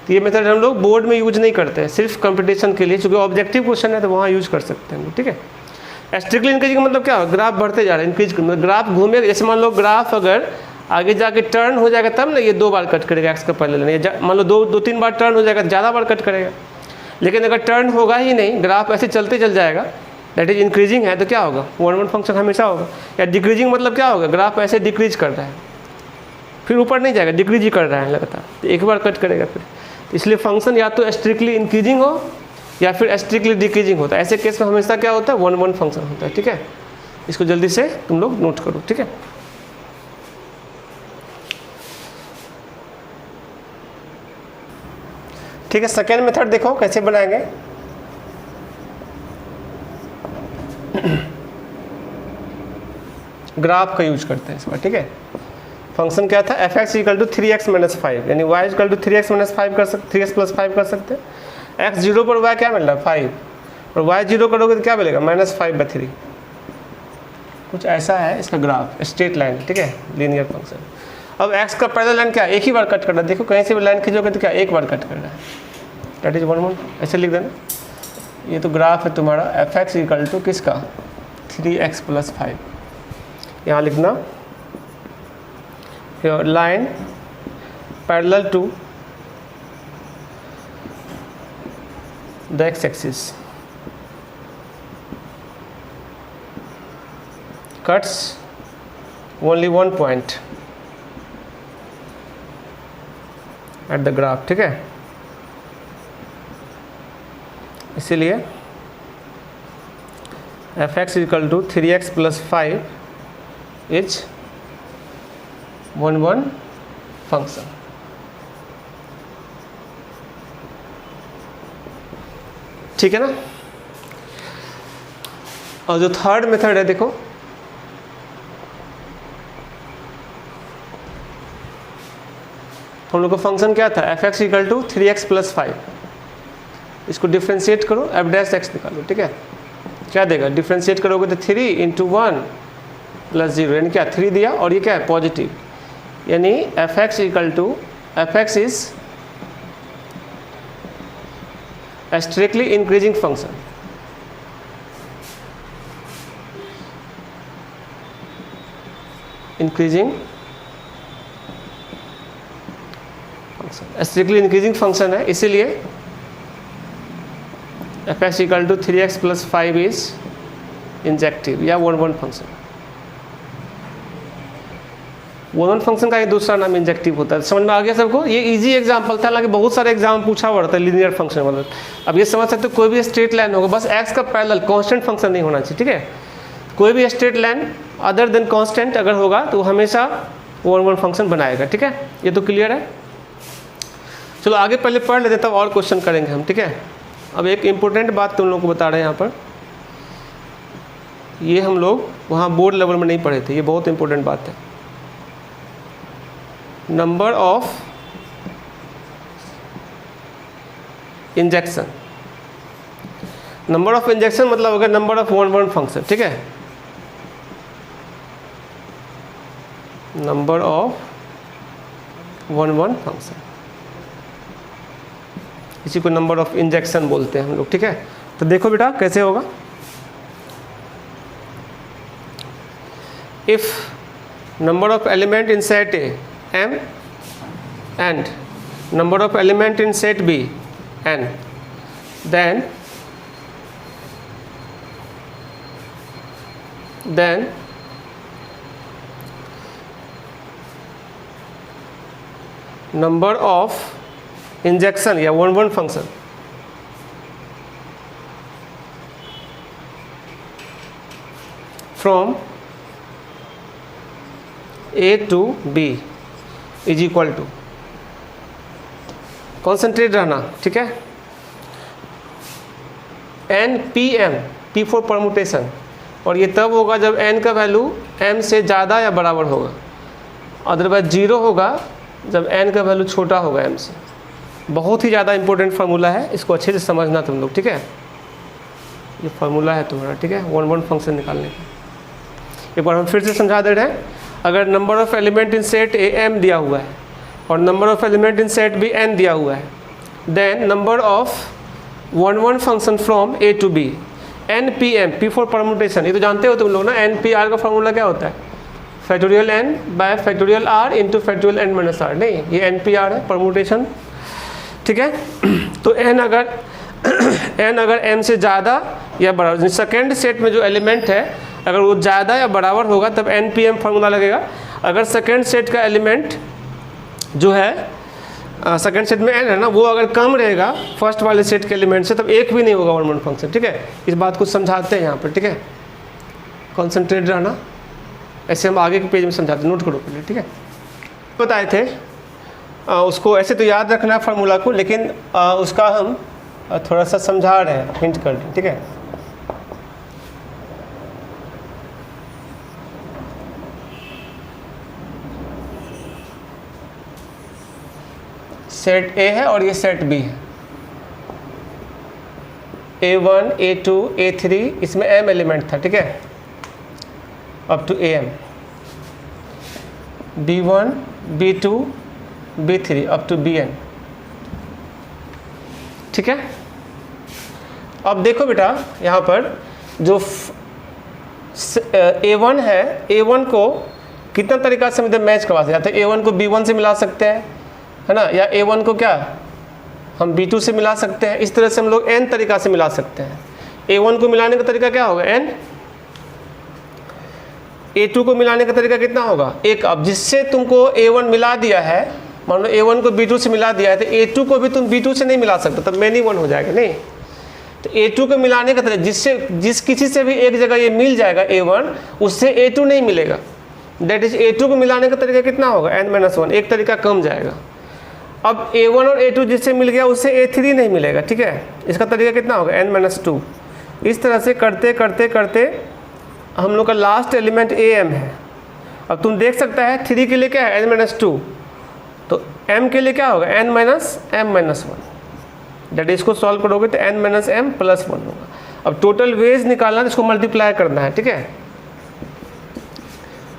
S1: तो ये मेथड हम लोग बोर्ड में यूज नहीं करते हैं, सिर्फ कंपटीशन के लिए, चूँकि ऑब्जेक्टिव क्वेश्चन है तो वहाँ यूज कर सकते हैं, ठीक है। स्ट्रिक्टली इंक्रीजिंग मतलब क्या होगा, ग्राफ बढ़ते जा रहा है, इंक्रीज मतलब ग्राफ घूमेगा। जैसे मान लो ग्राफ अगर आगे जाके टर्न हो जाएगा तब ना ये 2 बार कट करेगा एक्स का पैरेलल, मान लो 2-3 बार टर्न हो जाएगा तो ज़्यादा बार कट करेगा। लेकिन अगर टर्न होगा ही नहीं, ग्राफ ऐसे चलते चल जाएगा, दैट इज इंक्रीजिंग है, तो क्या होगा, 1 फंक्शन हमेशा होगा। या डिक्रीजिंग मतलब क्या होगा, ग्राफ ऐसे डिक्रीज कर रहा है, फिर ऊपर नहीं जाएगा, डिक्रीज ही कर रहा है लगातार, तो एक बार कट करेगा फिर। इसलिए फंक्शन या तो स्ट्रिक्टली इंक्रीजिंग हो या फिर स्ट्रिक्टली डिक्रीजिंग होता है। ऐसे केस में हमेशा क्या होता है, 1 फंक्शन होता है, ठीक है। इसको जल्दी से तुम लोग नोट करो, ठीक है। ठीक है, सेकेंड मेथड देखो कैसे बनाएंगे। ग्राफ का यूज करते हैं इस बार, ठीक है। फंक्शन क्या था, f(x) इक्वल टू 3x - 5, यानी y इक्वल टू 3x - 5 कर सकते, 3x + 5 कर सकते हैं। x 0 पर y क्या मिल रहा है, 5, और y 0 करोगे तो क्या मिलेगा, -5/3। कुछ ऐसा है इसका ग्राफ, स्ट्रेट लाइन, ठीक है, लीनियर फंक्शन। अब x का पैरेलल लाइन क्या, एक ही बार कट कर रहा है। देखो कहीं से भी लाइन खींचोगे तो क्या एक बार कट कर रहा है, दैट इज 1, ऐसे लिख देना। ये तो ग्राफ है तुम्हारा f(x) इक्वल टू किसका, 3x + 5। यहाँ लिखना line parallel to the x axis cuts only 1 point at the graph, ठीक है। इसीलिए f(x) equal to 3x + 5 is 1 function. ठीक है ना। और जो थर्ड मेथड है देखो, हम लोग का फंक्शन क्या था, f(x) इक्वल टू 3x + 5। इसको डिफ्रेंशिएट करो, f' निकालो, ठीक है। क्या देगा, डिफ्रेंशिएट करोगे तो 3 × 1 + 0, यानी क्या 3 दिया, और ये क्या है पॉजिटिव, यानी f(x) equal to f(x) is strictly increasing function. Increasing function, strictly increasing function है, इसीलिए f(x) equal to 3x + 5 is injective या 1 फंक्शन। 1 फंक्शन का एक दूसरा नाम इंजेक्टिव होता है। समझ में आ गया सबको। ये इजी एग्जांपल था, हालांकि बहुत सारे एग्जाम पूछा हुआ रहता है लीनियर फंक्शन वाला। अब ये समझ सकते हो, कोई भी स्ट्रेट लाइन होगा, बस x का पैरेलल कांस्टेंट फंक्शन नहीं होना चाहिए, ठीक है। कोई भी straight line other than constant अगर होगा तो हमेशा 1 फंक्शन बनाएगा, ठीक है। ये तो क्लियर है। चलो आगे पहले पढ़ लेते, तब और क्वेश्चन करेंगे हम, ठीक है। अब एक इम्पोर्टेंट बात तुम लोग को बता रहे हैं यहाँ पर, ये हम लोग वहाँ बोर्ड लेवल में नहीं पढ़े थे, ये बहुत इंपॉर्टेंट बात है। Number of injection, number of injection मतलब होगा number of one one function, ठीक है, number of one one function, इसी को नंबर ऑफ इंजेक्शन बोलते हैं हम लोग, ठीक है। तो देखो बेटा कैसे होगा, if number of element in set A m and number of element in set B n, then number of injection या one one function from A to B is equal to, concentrate रहना, ठीक है, n p m, p for permutation, और ये तब होगा जब n का वैल्यू m से ज़्यादा या बराबर होगा, अदरवाइज 0 होगा जब n का वैल्यू छोटा होगा m से। बहुत ही ज़्यादा इंपॉर्टेंट फार्मूला है, इसको अच्छे से समझना तुम लोग, ठीक है। ये फार्मूला है तुम्हारा, ठीक है, वन वन फंक्शन निकालने का। एक बार हम फिर से समझा दे रहे हैं, अगर number of element in set A m दिया हुआ है और number of element in set B n दिया हुआ है, then number of one one function from A to B n p m, p for permutation, ये तो जानते हो तुम लोग ना, n p r का फॉर्मूला क्या होता है, factorial n bye factorial r into factorial n minus r, नहीं ये n p r है परमुटेशन, ठीक है। तो n अगर m से ज़्यादा या बराबर, सेकेंड सेट में जो एलिमेंट है अगर वो ज़्यादा या बराबर होगा तब n p m फार्मूला लगेगा। अगर सेकेंड सेट का एलिमेंट जो है सेकेंड सेट में n है ना, वो अगर कम रहेगा फर्स्ट वाले सेट के एलिमेंट से, तब एक भी नहीं होगा वन वन फंक्शन, ठीक है। इस बात को समझाते हैं यहाँ पर, ठीक है, कॉन्सेंट्रेट रहना, ऐसे हम आगे के पेज में समझाते हैं, नोट करो पहले, ठीक है। बताए थे उसको ऐसे तो याद रखना है फार्मूला को, लेकिन उसका हम थोड़ा सा समझा रहे हैं, हिंट कर रहे हैं, ठीक है। सेट A है और ये सेट B है, A1 A2 A3, इसमें m एलिमेंट था, ठीक है, up to am, B1 B2 B3 up to Bn, ठीक है। अब देखो बेटा यहाँ पर जो A1 है, A1 को कितना तरीका से मतलब मैच करवा सकते हैं, A1 को B1 से मिला सकते हैं, है ना, या A1 को क्या हम B2 से मिला सकते हैं, इस तरह से हम लोग n तरीका से मिला सकते हैं। A1 को मिलाने का तरीका क्या होगा n, A2 को मिलाने का तरीका कितना होगा एक। अब जिससे तुमको A1 मिला दिया है, मान लो A1 को B2 से मिला दिया है, तो A2 को भी तुम B2 से नहीं मिला सकते, तब मैनी वन हो जाएगा, नहीं। तो A2 को मिलाने का तरीका, जिस किसी से भी एक जगह ये मिल जाएगा A1, उससे A2 नहीं मिलेगा, दैट इज A2 को मिलाने का तरीका कितना होगा n-1, एक तरीका कम जाएगा। अब A1 और A2 जिससे मिल गया उससे A3 नहीं मिलेगा, ठीक है, इसका तरीका कितना होगा n-2। इस तरह से करते करते करते हम लोग का लास्ट एलिमेंट am है। अब तुम देख सकता है 3 के लिए क्या है n-2, तो m के लिए क्या होगा n-m-1, दैट इसको सॉल्व करोगे तो n-m+1 होगा। अब टोटल वेज निकालना, इसको मल्टीप्लाई करना है, ठीक है,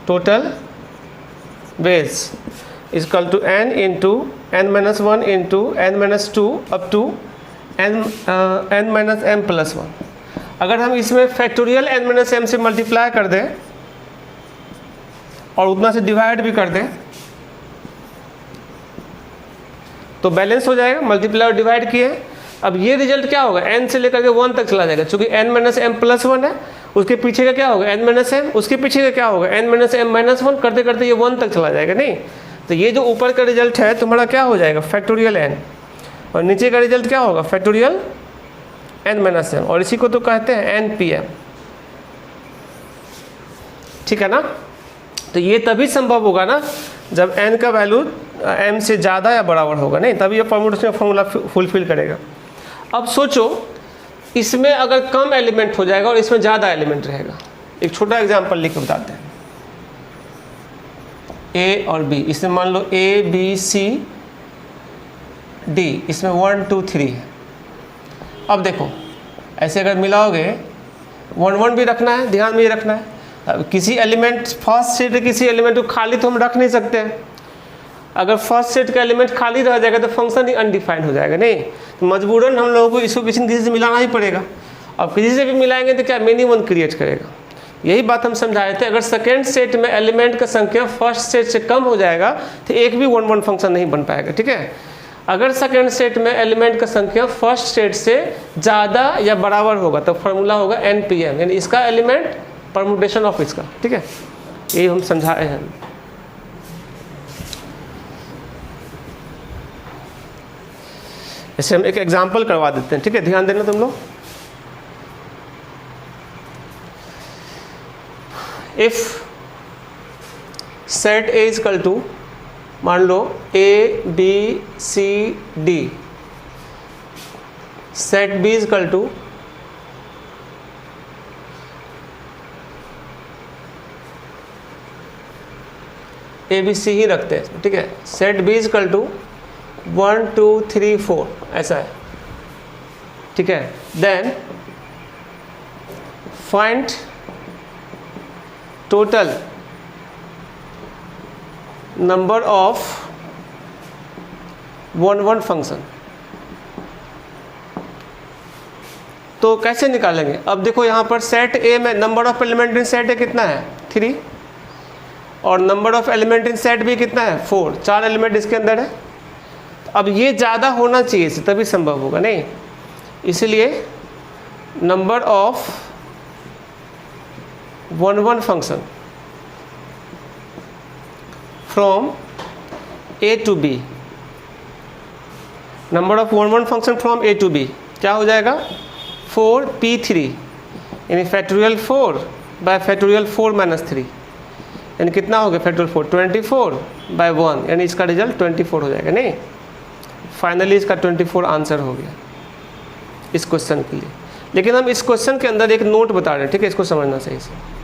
S1: total ways equal to n into n-1 into n-2 up to n-m+1। अगर हम इसमें फैक्टोरियल n-m से मल्टीप्लाई कर दें और उतना से डिवाइड भी कर दें तो बैलेंस हो जाएगा, मल्टीप्लाई और डिवाइड किए। अब ये रिजल्ट क्या होगा, n से लेकर के 1 तक चला जाएगा, चूँकि n-m+1 है, उसके पीछे का क्या होगा n-m, उसके पीछे का क्या होगा n-m-1, करते करते ये 1 तक चला जाएगा, नहीं। तो ये जो ऊपर का रिजल्ट है तुम्हारा क्या हो जाएगा फैक्टोरियल n, और नीचे का रिजल्ट क्या होगा फैक्टोरियल n-m, और इसी को तो कहते हैं n-p-m, ठीक है ना। तो ये तभी संभव होगा ना जब n का वैल्यू m से ज़्यादा या बराबर होगा, नहीं, तभी ये परमुटेशन फॉर्मूला फुलफिल करेगा। अब सोचो इसमें अगर कम एलिमेंट हो जाएगा और इसमें ज़्यादा एलिमेंट रहेगा। एक छोटा एग्जांपल लिख के बताते हैं, A और B, इसमें मान लो A B C D, इसमें 1 2 3 है। अब देखो ऐसे अगर मिलाओगे 1 1 भी रखना है, ध्यान में ये रखना है। अब किसी एलिमेंट फर्स्ट सेट किसी एलिमेंट को खाली तो हम रख नहीं सकते हैं। अगर फर्स्ट सेट का एलिमेंट खाली रह जाएगा तो फंक्शन ही अनडिफाइंड हो जाएगा, नहीं तो मजबूरन हम लोगों को इसको किसी से मिलाना ही पड़ेगा। अब किसी से भी मिलाएंगे तो क्या मिनिमम क्रिएट करेगा। यही बात हम समझाए थे। अगर सेकेंड सेट में एलिमेंट का संख्या फर्स्ट सेट से कम हो जाएगा तो एक भी 1 1 फंक्शन नहीं बन पाएगा, ठीक है। अगर सेकेंड सेट में एलिमेंट का संख्या फर्स्ट सेट से ज़्यादा या बराबर होगा तो फॉर्मूला होगा NPM, यानी इसका एलिमेंट परमुटेशन ऑफ इसका, ठीक है। यही हम समझाए हैं। जैसे हम एक एग्जांपल करवा देते हैं, ठीक है, ध्यान देना तुम लोग। If set A is equal to, मान लो A B C D, set B is equal to ABC ही रखते हैं, ठीक है। Set B is equal to 1 2 3 4 ऐसा है, ठीक है। Then find total number of 1 1 function. तो कैसे निकालेंगे? अब देखो यहाँ पर सेट ए में number of element in set A कितना है 3, और number of element in set B कितना है 4, 4 एलिमेंट इसके अंदर है। अब ये ज़्यादा होना चाहिए तभी संभव होगा, नहीं, इसलिए number of 1 1 function from A to B, number of 1 1 function from A to B क्या हो जाएगा 4p3, यानी फैक्टोरियल 4 बाय फैक्टोरियल 4 माइनस 3, यानी कितना हो गया फैक्टोरियल 4 24 बाय 1, यानी इसका रिजल्ट 24 हो जाएगा। नहीं, फाइनली इसका 24 आंसर हो गया इस क्वेश्चन के लिए। लेकिन हम इस क्वेश्चन के अंदर एक नोट बता रहे हैं, ठीक है, इसको समझना सही से।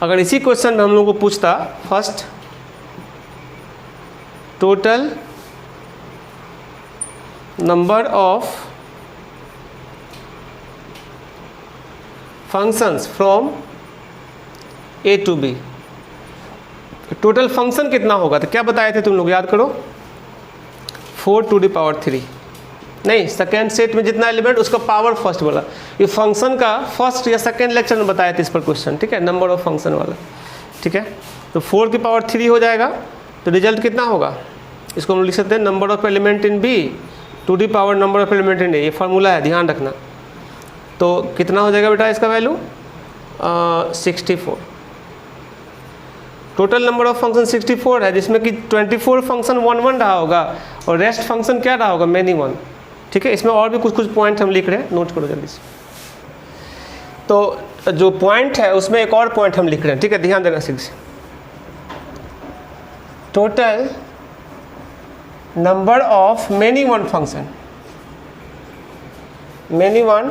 S1: अगर इसी क्वेश्चन में हम लोग को पूछता first total number of functions from A to B, total function कितना होगा, तो क्या बताए थे तुम लोग याद करो 4 to the power 3, नहीं सेकेंड सेट में जितना एलिमेंट उसका पावर फर्स्ट बोला। ये फंक्शन का फर्स्ट या सेकेंड लेक्चर में बताए थे इस पर क्वेश्चन, ठीक है, नंबर ऑफ फंक्शन वाला, ठीक है। तो 4 की पावर 3 हो जाएगा तो रिजल्ट कितना होगा, इसको हम लिख सकते हैं number of element in B to the power number of element in A, ये फार्मूला है, ध्यान रखना। तो कितना हो जाएगा बेटा इसका value 64। Total number of function 64 है, जिसमें कि 24 फंक्शन 1 1 रहा होगा और रेस्ट फंक्शन क्या रहा होगा मैनी 1, ठीक है। इसमें और भी कुछ कुछ पॉइंट हम लिख रहे हैं, नोट करो जल्दी से। तो जो पॉइंट है उसमें एक और पॉइंट हम लिख रहे हैं, ठीक है, ध्यान देना सीधे से। Total number of many 1 function, many 1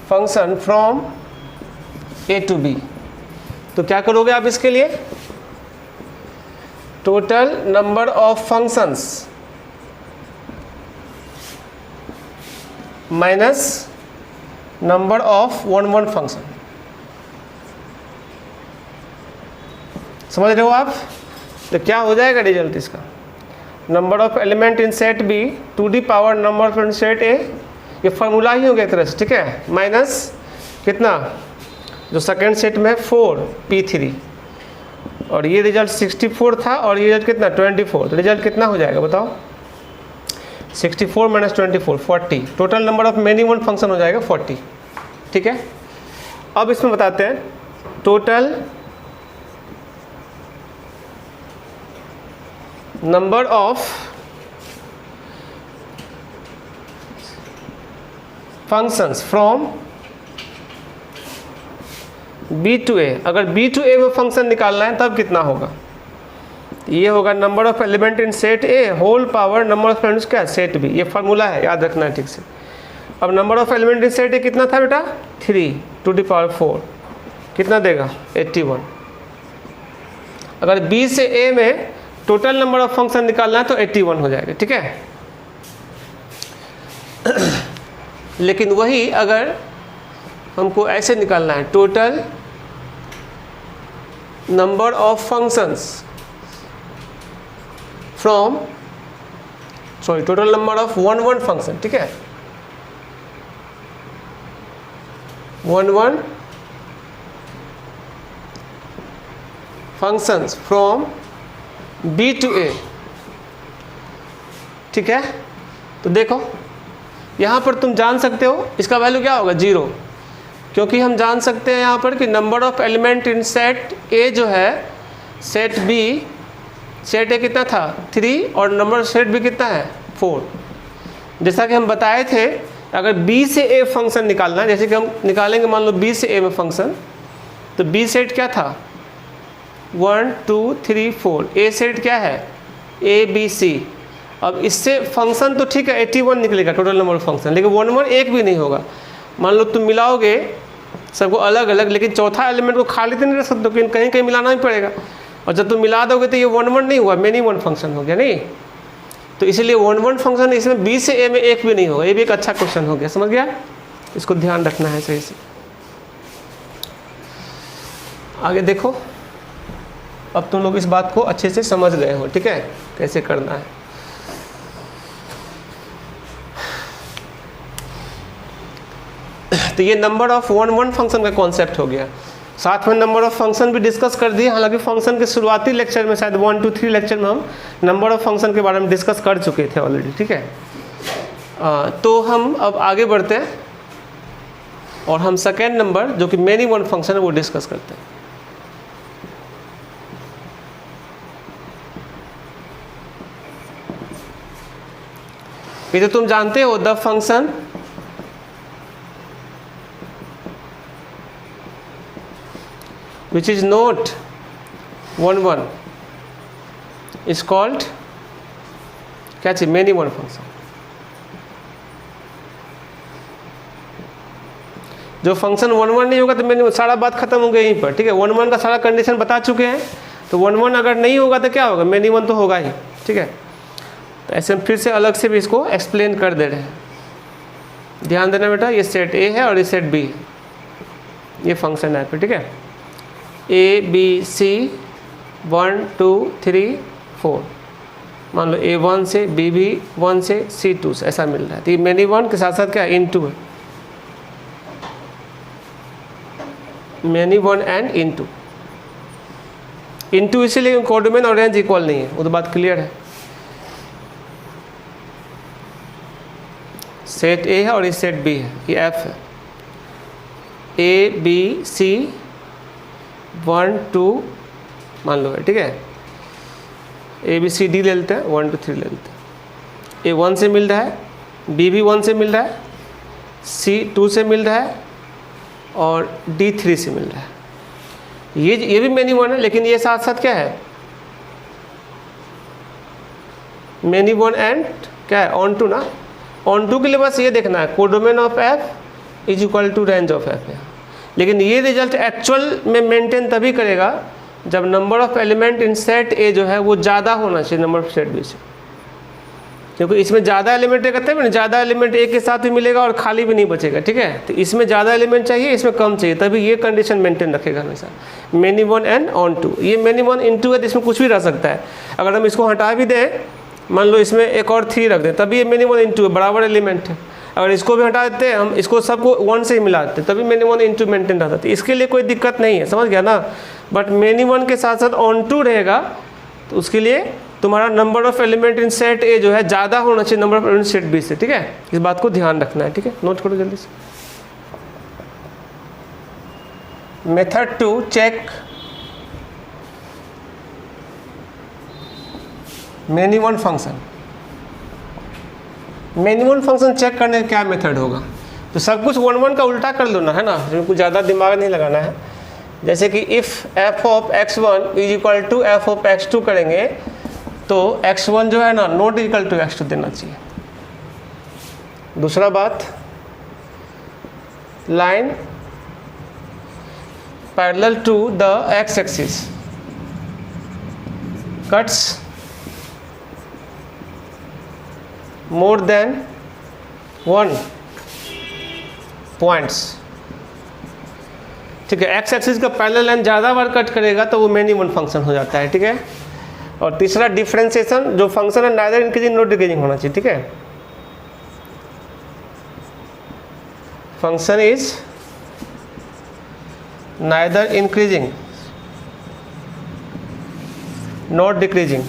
S1: function from A to B, तो क्या करोगे आप इसके लिए total number of functions minus number of 1 1 function, समझ रहे हो आप। तो क्या हो जाएगा रिजल्ट इसका, number of element in set B to the power number of element set A, ये फार्मूला ही हो गया एक तरह से, ठीक है, माइनस कितना जो सेकेंड सेट में 4p3, और ये रिजल्ट 64 था और ये रिजल्ट कितना 24, तो रिजल्ट कितना हो जाएगा बताओ 64 minus 24 40, total number of many 1 function हो जाएगा 40, ठीक है। अब इसमें बताते हैं total number of functions from B to A। अगर B to A में फंक्शन निकालना है तब कितना होगा, ये होगा number of element in set A whole power number of elements क्या सेट B, ये फार्मूला है, याद रखना है ठीक से। अब number of element in set A कितना था बेटा 3 टू दी पावर 4, कितना देगा 81। अगर B से A में टोटल नंबर ऑफ फंक्शन निकालना है तो 81 हो जाएगा, ठीक है। लेकिन वही अगर हमको ऐसे निकालना है, total number of functions from total number of one function, ठीक है, one functions from b to a, ठीक है। तो देखो यहाँ पर तुम जान सकते हो इसका वैल्यू क्या होगा, 0, क्योंकि हम जान सकते हैं यहाँ पर कि number of element in set A जो है, सेट बी, सेट ए कितना था 3 और नंबर सेट बी कितना है 4। जैसा कि हम बताए थे अगर बी से ए फंक्शन निकालना है, जैसे कि हम निकालेंगे मान लो बी से ए में फंक्शन, तो बी सेट क्या था 1 2 3 4, ए सेट क्या है ए बी सी। अब इससे फंक्शन तो ठीक है 81 निकलेगा टोटल नंबर ऑफ फंक्शन, लेकिन 1 एक भी नहीं होगा। मान लो तुम मिलाओगे सबको अलग अलग, लेकिन चौथा एलिमेंट को खाली तो नहीं रख सकते, क्योंकि कहीं कहीं मिलाना ही पड़ेगा, और जब तुम मिला दोगे तो ये 1 नहीं हुआ, मेनी वन फंक्शन हो गया नहीं। तो इसलिए 1 फंक्शन इसमें बी से ए में एक भी नहीं होगा। ये भी एक अच्छा क्वेश्चन हो गया, समझ गया, इसको ध्यान रखना है सही से। आगे देखो, अब तुम लोग इस बात को अच्छे से समझ गए हो, ठीक है, कैसे करना है। तो ये नंबर ऑफ वन फंक्शन का कॉन्सेप्ट हो गया। साथ में नंबर ऑफ फंक्शन भी डिस्कस कर दिए, हालांकि फंक्शन के शुरुआती लेक्चर में शायद 1 2 3 लेक्चर में हम नंबर ऑफ फंक्शन के बारे में डिस्कस कर चुके थे ऑलरेडी, ठीक है। तो हम अब आगे बढ़ते हैं और हम सेकेंड नंबर जो कि मेनी वन फंक्शन है वो डिस्कस करते हैं। ये तो तुम जानते हो, the function which is not 1 is called क्या चाहिए, मेनी वन फंक्शन। जो फंक्शन 1 नहीं होगा तो मेनी, सारा बात खत्म हो गया यहीं पर, ठीक है। 1 का सारा कंडीशन बता चुके हैं, तो 1 अगर नहीं होगा तो क्या होगा, मेनी वन तो होगा ही, ठीक है। तो ऐसे हम फिर से अलग से भी इसको एक्सप्लेन कर दे रहे हैं। ध्यान देना बेटा, ये सेट ए है और ये सेट बी है, ये फंक्शन है फिर, ठीक है। ए बी सी 1 2 3 4, मान लो ए 1 से, बी भी 1 से, सी 2 से, ऐसा मिल रहा है। तो ये मेनी वन के साथ साथ क्या इनटू है, many one and into. Into इसीलिए कोडोमेन और रेंज इक्वल नहीं है, वो तो बात क्लियर है। सेट ए है और ये सेट बी है, ये एफ है। ए बी सी 1 2 मान लो है, ठीक है। ए बी सी डी ले लेते हैं, 1 2 3 ले लेते हैं। ए 1 से मिल रहा है, बी भी 1 से मिल रहा है, सी 2 से मिल रहा है और डी 3 से मिल रहा है। ये भी मेनी वन है, लेकिन ये साथ साथ क्या है, मेनी वन एंड क्या है, ऑन टू ना। ऑन टू के लिए बस ये देखना है, codomain of f is equal to range of f है। लेकिन ये रिजल्ट एक्चुअल में मेंटेन तभी करेगा जब number of element in set A जो है वो ज़्यादा होना चाहिए नंबर ऑफ सेट बी से, क्योंकि इसमें ज़्यादा एलिमेंट कहते हैं ना, ज़्यादा एलिमेंट ए के साथ भी मिलेगा और खाली भी नहीं बचेगा, ठीक है। तो इसमें ज़्यादा एलिमेंट चाहिए, इसमें कम चाहिए, तभी ये कंडीशन मेंटेन रखेगा हमेशा, many one and onto. ये मेनी वन इन टू है तो इसमें कुछ भी रह सकता है। अगर हम इसको हटा भी दें, मान लो इसमें एक और 3 रख दें, तभी ये मेनी वन इन टू है, बराबर एलिमेंट है। अगर इसको भी हटा देते हैं हम, इसको सबको 1 से ही मिला देते, तभी many one into maintain रहता है। तो इसके लिए कोई दिक्कत नहीं है, समझ गया ना। बट मेनी वन के साथ साथ ऑन टू रहेगा, तो उसके लिए तुम्हारा number of element in set A जो है ज़्यादा होना चाहिए number of element set B से, ठीक है। इस बात को ध्यान रखना है, ठीक है। नोट करो जल्दी से। Method to check many one function. Many one function check करने का क्या मेथड होगा, तो सब कुछ 1 का उल्टा कर लो ना, है ना, कुछ ज़्यादा दिमाग नहीं लगाना है। जैसे कि if f of x1 is equal to f of x2 करेंगे, तो x1 जो है ना नॉट इक्वल टू x2 देना चाहिए। दूसरा बात, line parallel to the x axis cuts more than 1 points, ठीक है। एक्स एक्सिस का पैरेलल लाइन ज़्यादा बार कट करेगा तो वो मेनी वन फंक्शन हो जाता है, ठीक है। और तीसरा डिफरेंशिएशन, जो फंक्शन है नाइदर इंक्रीजिंग नॉट डिक्रीजिंग होना चाहिए, ठीक है। Function is neither increasing not decreasing,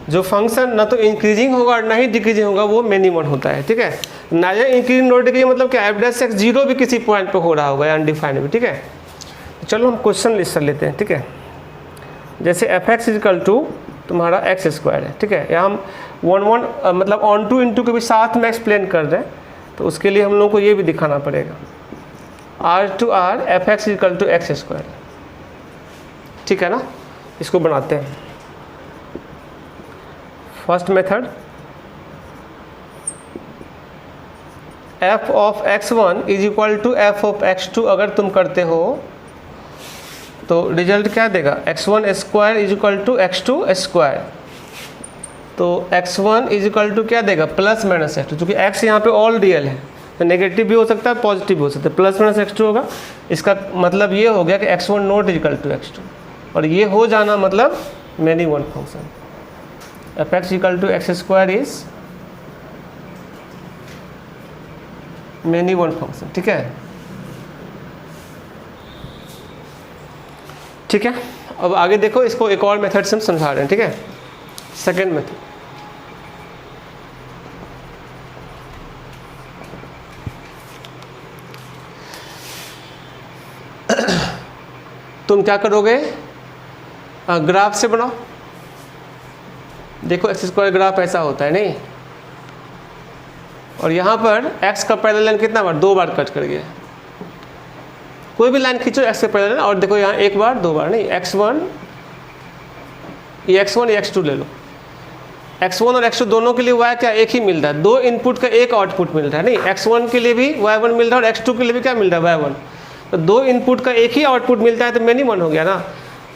S1: जो फंक्शन ना तो इंक्रीजिंग होगा और ना ही डिक्रीजिंग होगा वो मेनी वन होता है, ठीक है। नाइदर इंक्रीजिंग नॉट डिक्रीजिंग मतलब क्या, एफ डैश एक्स जीरो भी किसी पॉइंट पे हो रहा होगा अनडिफाइंड में, ठीक है। चलो हम क्वेश्चन लिस्ट कर लेते हैं, ठीक है। जैसे एफ एक्स इजकल टू तुम्हारा एक्स स्क्वायर है, ठीक है। यहाँ हम वन मतलब ऑन टू इंटू के भी साथ में एक्सप्लेन कर रहे हैं, तो उसके लिए हम लोग को ये भी दिखाना पड़ेगा, R to R f x is equal to x square, ठीक है ना। इसको बनाते हैं। First method, f of x1 is equal to f of x2 अगर तुम करते हो तो रिजल्ट क्या देगा, x1 square is equal to x2 square. तो x1 इज इक्वल टू क्या देगा, प्लस माइनस x2, चूँकि x यहाँ पे ऑल रियल है तो नेगेटिव भी हो सकता है पॉजिटिव भी हो सकता है, प्लस माइनस x2 होगा। इसका मतलब ये हो गया कि x1 not is equal to x2, और ये हो जाना मतलब many one function. F x equal to x square is many one function, ठीक है। ठीक है, अब आगे देखो, इसको एक और मेथड से हम समझा रहे हैं, ठीक है। सेकेंड मेथड, तुम क्या करोगे, ग्राफ से बनाओ। देखो एक्स स्क्वायर ग्राफ ऐसा होता है नहीं, और यहाँ पर x का पैरेलल लाइन कितना बार, दो बार कट कर गया। कोई भी लाइन खींचो x का पैरेलल लाइन, और देखो यहाँ एक बार दो बार नहीं, x1 ये x2 ले लो। x1 और x2 दोनों के लिए y क्या एक ही मिल रहा है, दो इनपुट का एक आउटपुट मिल रहा है नहीं, x1 के लिए भी y1 मिल रहा है और x2 के लिए भी क्या मिल रहा है y1, तो दो इनपुट का एक ही आउटपुट मिलता है तो मेनी वन हो गया ना।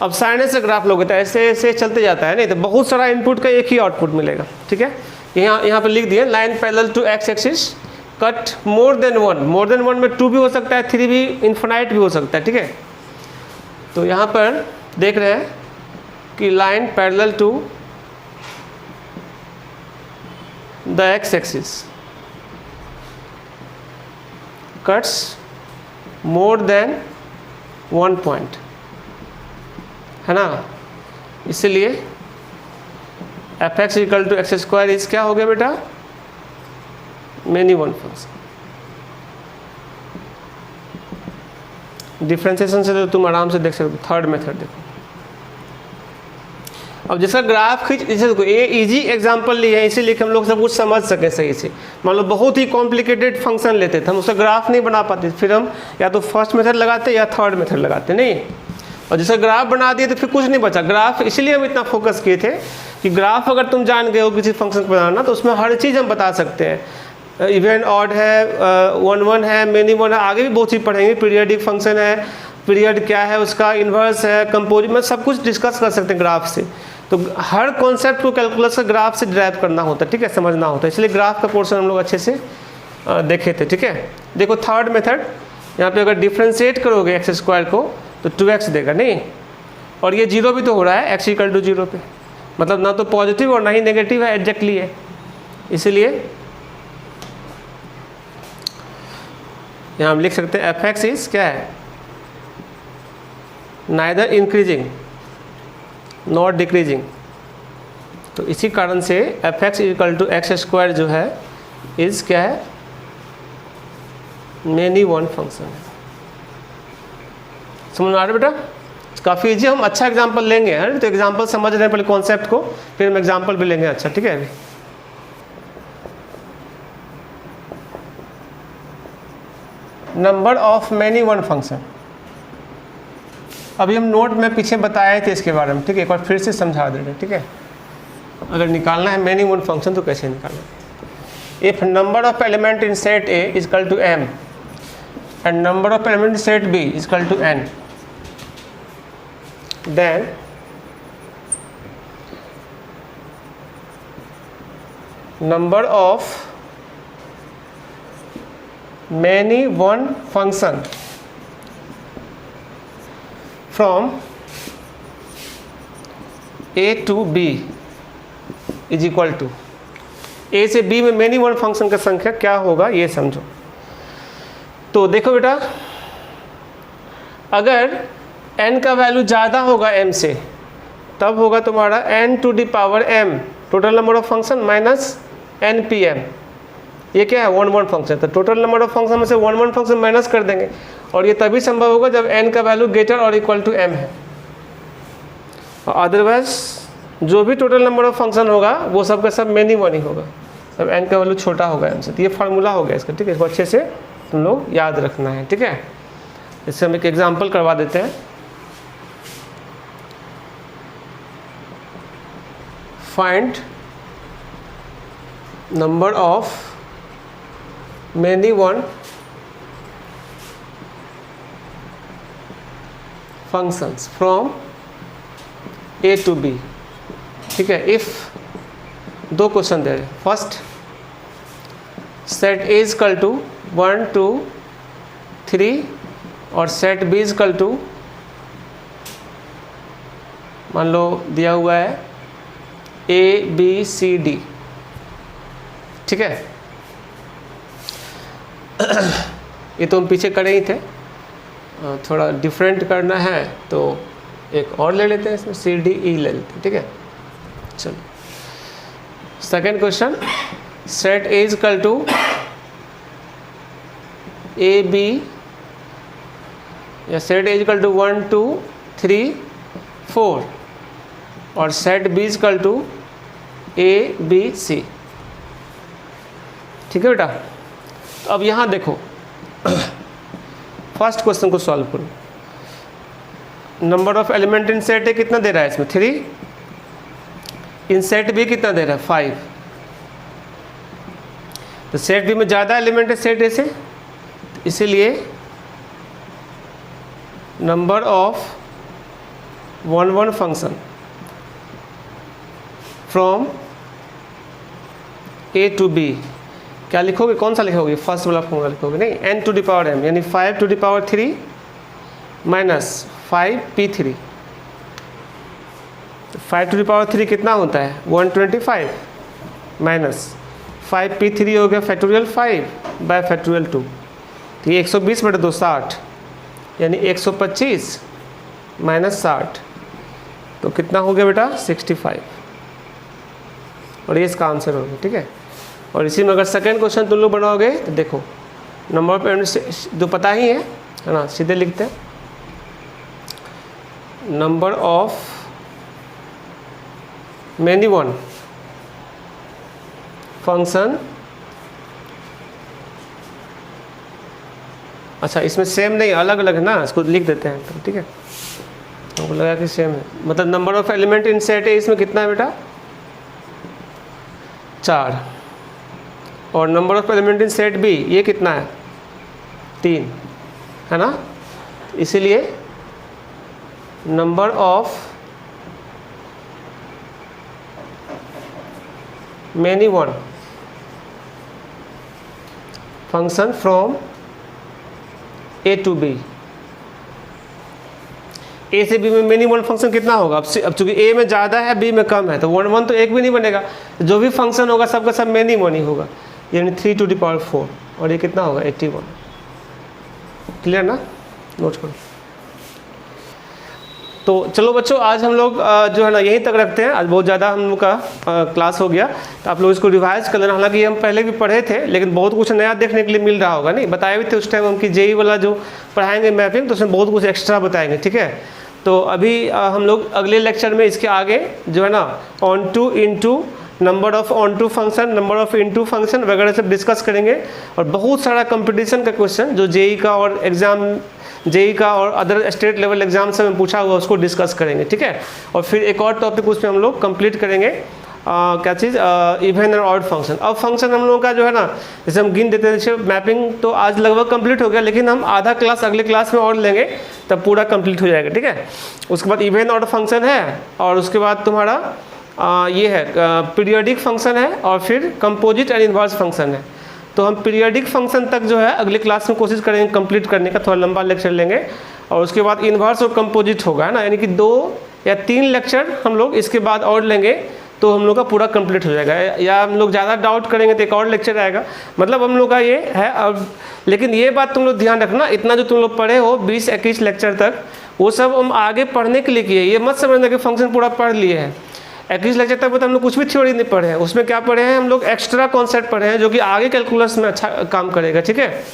S1: अब साइड से ग्राफ लोगे तो ऐसे ऐसे चलते जाता है नहीं, तो बहुत सारा इनपुट का एक ही आउटपुट मिलेगा, ठीक है। यहाँ पे लिख दिए line parallel to x axis cut more than one में 2 भी हो सकता है, 3 भी, इन्फिनाइट भी हो सकता है, ठीक है। तो यहाँ पर देख रहे हैं कि line parallel to the x axis cuts more than 1 point, है ना। इसलिए f x equal to x square is क्या हो गया बेटा, मेनी वन फंक्शन। डिफ्रेंसिएशन से तो तुम आराम से देख सकते हो। थर्ड मेथड देखो, अब जिसका ग्राफ खींच, जैसे देखो ये इजी एग्जांपल लिए है इसीलिए कि हम लोग सब कुछ समझ सके सही से। मान लो बहुत ही कॉम्प्लिकेटेड फंक्शन लेते थे, हम उसका ग्राफ नहीं बना पाते, फिर हम या तो फर्स्ट मेथड लगाते या थर्ड मेथड लगाते नहीं, और जैसे ग्राफ बना दिए तो फिर कुछ नहीं बचा। ग्राफ इसलिए हम इतना फोकस किए थे कि ग्राफ अगर तुम जान गए हो किसी फंक्शन को बनाना तो उसमें हर चीज़ हम बता सकते हैं। इवन ऑड है, 1 है, मेनी वन है, आगे भी बहुत चीज़ पढ़ेंगे। पीरियडिक फंक्शन है, पीरियड क्या है उसका, इन्वर्स है, कंपोजिट में सब कुछ डिस्कस कर सकते हैं ग्राफ से। तो हर कॉन्सेप्ट को कैलकुलस का ग्राफ से ड्राइव करना होता है, ठीक है, समझना होता है। इसलिए ग्राफ का पोर्शन हम लोग अच्छे से देखे थे, ठीक है। देखो थर्ड मेथड, यहाँ पे अगर डिफ्रेंशिएट करोगे एक्स स्क्वायर को तो 2x देगा नहीं, और ये 0 भी तो हो रहा है x इक्वल टू 0 पे, मतलब ना तो पॉजिटिव और ना ही नेगेटिव है, एग्जैक्टली है। इसलिए यहाँ हम लिख सकते हैं एफ एक्स इज क्या है, नाइदर इंक्रीजिंग नॉट डिक्रीजिंग। तो इसी कारण से f x equal to x square जो है इज क्या है, मेनी वन फंक्शन है। समझ में आ रहा है बेटा, काफ़ी इजी। हम अच्छा एग्जांपल लेंगे, है तो एग्जांपल समझ रहे हैं पहले कॉन्सेप्ट को, फिर हम एग्जांपल भी लेंगे। अच्छा ठीक है, अभी number of many one function, अभी हम नोट में पीछे बताए थे इसके बारे में, ठीक है, एक बार फिर से समझा दे रहे, ठीक है। अगर निकालना है मेनी वन फंक्शन तो कैसे निकालना, if number of element in set A is equal to m and number of element in set B is equal to n, then number of many one function from A to B is equal to, a से b में many one function का संख्या क्या होगा ये समझो। तो देखो बेटा, अगर n का वैल्यू ज़्यादा होगा m से, तब होगा तुम्हारा n to the power m total number of function minus npm। ये क्या है, 1 1 फंक्शन। तो टोटल नंबर ऑफ फंक्शन में से 1 1 फंक्शन माइनस कर देंगे, और ये तभी संभव होगा जब n का वैल्यू ग्रेटर और इक्वल टू m है। और अदरवाइज जो भी टोटल नंबर ऑफ फंक्शन होगा वो सब का सब मैनी वन ही होगा, सब n का वैल्यू छोटा होगा m से। तो ये फार्मूला हो गया इसका, ठीक है। इसको अच्छे से तुम लोग याद रखना है, ठीक है। इससे हम एक एग्जांपल करवा देते हैं। Find number of many one functions from A to B, ठीक है। इफ दो क्वेश्चन दे रहे, first set A is equal to 1 2 3 और सेट बी इजकल टू, मान लो दिया हुआ है ए बी सी डी, ठीक है। ये तो हम पीछे करे ही थे, थोड़ा डिफरेंट करना है तो एक और ले लेते हैं, इसमें सी डी ई ले लेते हैं, ठीक है। चलो second question, set A is equal to A B, या सेट ए इजकल टू 1 2 3 4 और set B is equal to A B C, ठीक है बेटा। तो अब यहाँ देखो, फर्स्ट क्वेश्चन को सॉल्व करो। Number of element in set A कितना दे रहा है इसमें 3, इन सेट बी कितना दे रहा है 5। तो सेट बी में ज़्यादा एलिमेंट है सेट ए से, इसीलिए number of 1 1 function from A to B, क्या लिखोगे, कौन सा लिखोगे, फर्स्ट वाला फॉर्मूला लिखोगे, नहीं, n to the power m, यानी 5 to the power 3 minus 5p3। 5 to the power 3 कितना होता है 125 माइनस 5p3 हो गया फैक्टोरियल 5 बाय फैक्टोरियल 2। तो ये 120 बटे 2 60, यानी 125 माइनस 60, तो कितना हो गया बेटा 65, और ये इसका आंसर होगा, ठीक है। और इसी में अगर सेकेंड क्वेश्चन तुम लोग बनाओगे तो देखो, नंबर ऑफ एलिमेंट जो पता ही है ना, सीधे लिखते हैं number of many one function. अच्छा, इसमें सेम नहीं, अलग अलग है ना, इसको लिख देते हैं, तो ठीक है। हमको लगा कि सेम है, मतलब number of element in set है इसमें कितना है बेटा 4, और number of element in set b ये कितना है 3, है ना। इसीलिए number of many one function from A to b, a से बी में मैनी वन फंक्शन कितना होगा, अब चूंकि ए में ज़्यादा है बी में कम है, तो 1 1 तो एक भी नहीं बनेगा, जो भी फंक्शन होगा सबका सब मैनी वन ही होगा, यानी 3 टू द पावर 4, और ये कितना होगा 81। क्लियर ना, नोट करो। तो चलो बच्चों, आज हम लोग जो है ना यहीं तक रखते हैं। आज बहुत ज़्यादा हम लोग का क्लास हो गया, तो आप लोग इसको रिवाइज कर लेना। हालांकि हम पहले भी पढ़े थे, लेकिन बहुत कुछ नया देखने के लिए मिल रहा होगा, नहीं बताए भी थे उस टाइम हम कि जेई वाला जो पढ़ाएंगे मैपिंग, तो उसमें बहुत कुछ एक्स्ट्रा बताएंगे, ठीक है। तो अभी हम लोग अगले लेक्चर में इसके आगे जो है ना onto into, number of onto function, number of into function वगैरह सब डिस्कस करेंगे, और बहुत सारा कंपटीशन का क्वेश्चन जो जेई का और एग्ज़ाम जेई का और अदर स्टेट लेवल एग्जाम से में पूछा हुआ उसको डिस्कस करेंगे, ठीक है। और फिर एक और टॉपिक उसमें हम लोग कंप्लीट करेंगे, क्या चीज़, इवन और ऑड फंक्शन। अब फंक्शन हम लोगों का जो है ना, जैसे हम गिन देते हैं, जैसे मैपिंग तो आज लगभग कंप्लीट हो गया, लेकिन हम आधा क्लास अगले क्लास में और लेंगे, तब पूरा कंप्लीट हो जाएगा, ठीक है। उसके बाद इवन ऑड फंक्शन है, और उसके बाद तुम्हारा ये है पीरियोडिक फंक्शन है और फिर कंपोजिट एंड इन्वर्स फंक्शन है। तो हम पीरियोडिक फंक्शन तक जो है अगले क्लास में कोशिश करेंगे कंप्लीट करने का, थोड़ा लंबा लेक्चर लेंगे और उसके बाद इन्वर्स और कंपोजिट होगा, है ना, यानी कि 2 या 3 लेक्चर हम लोग इसके बाद और लेंगे तो हम लोग का पूरा कंप्लीट हो जाएगा। या हम लोग ज़्यादा डाउट करेंगे तो एक और लेक्चर आएगा, मतलब हम लोग का ये है। अब लेकिन ये बात तुम लोग ध्यान रखना, इतना जो तुम लोग पढ़े हो 20-21 लेक्चर तक, वो सब हम आगे पढ़ने के लिए किए। ये मत समझना कि फंक्शन पूरा पढ़ लिए हैं। 21 लेक्चर तक मतलब हम लोग कुछ भी थ्योरी नहीं पढ़े हैं, उसमें क्या पढ़े हैं हम लोग, एक्स्ट्रा कॉन्सेप्ट पढ़े हैं जो कि आगे कैलकुलस में अच्छा काम करेगा, ठीक है।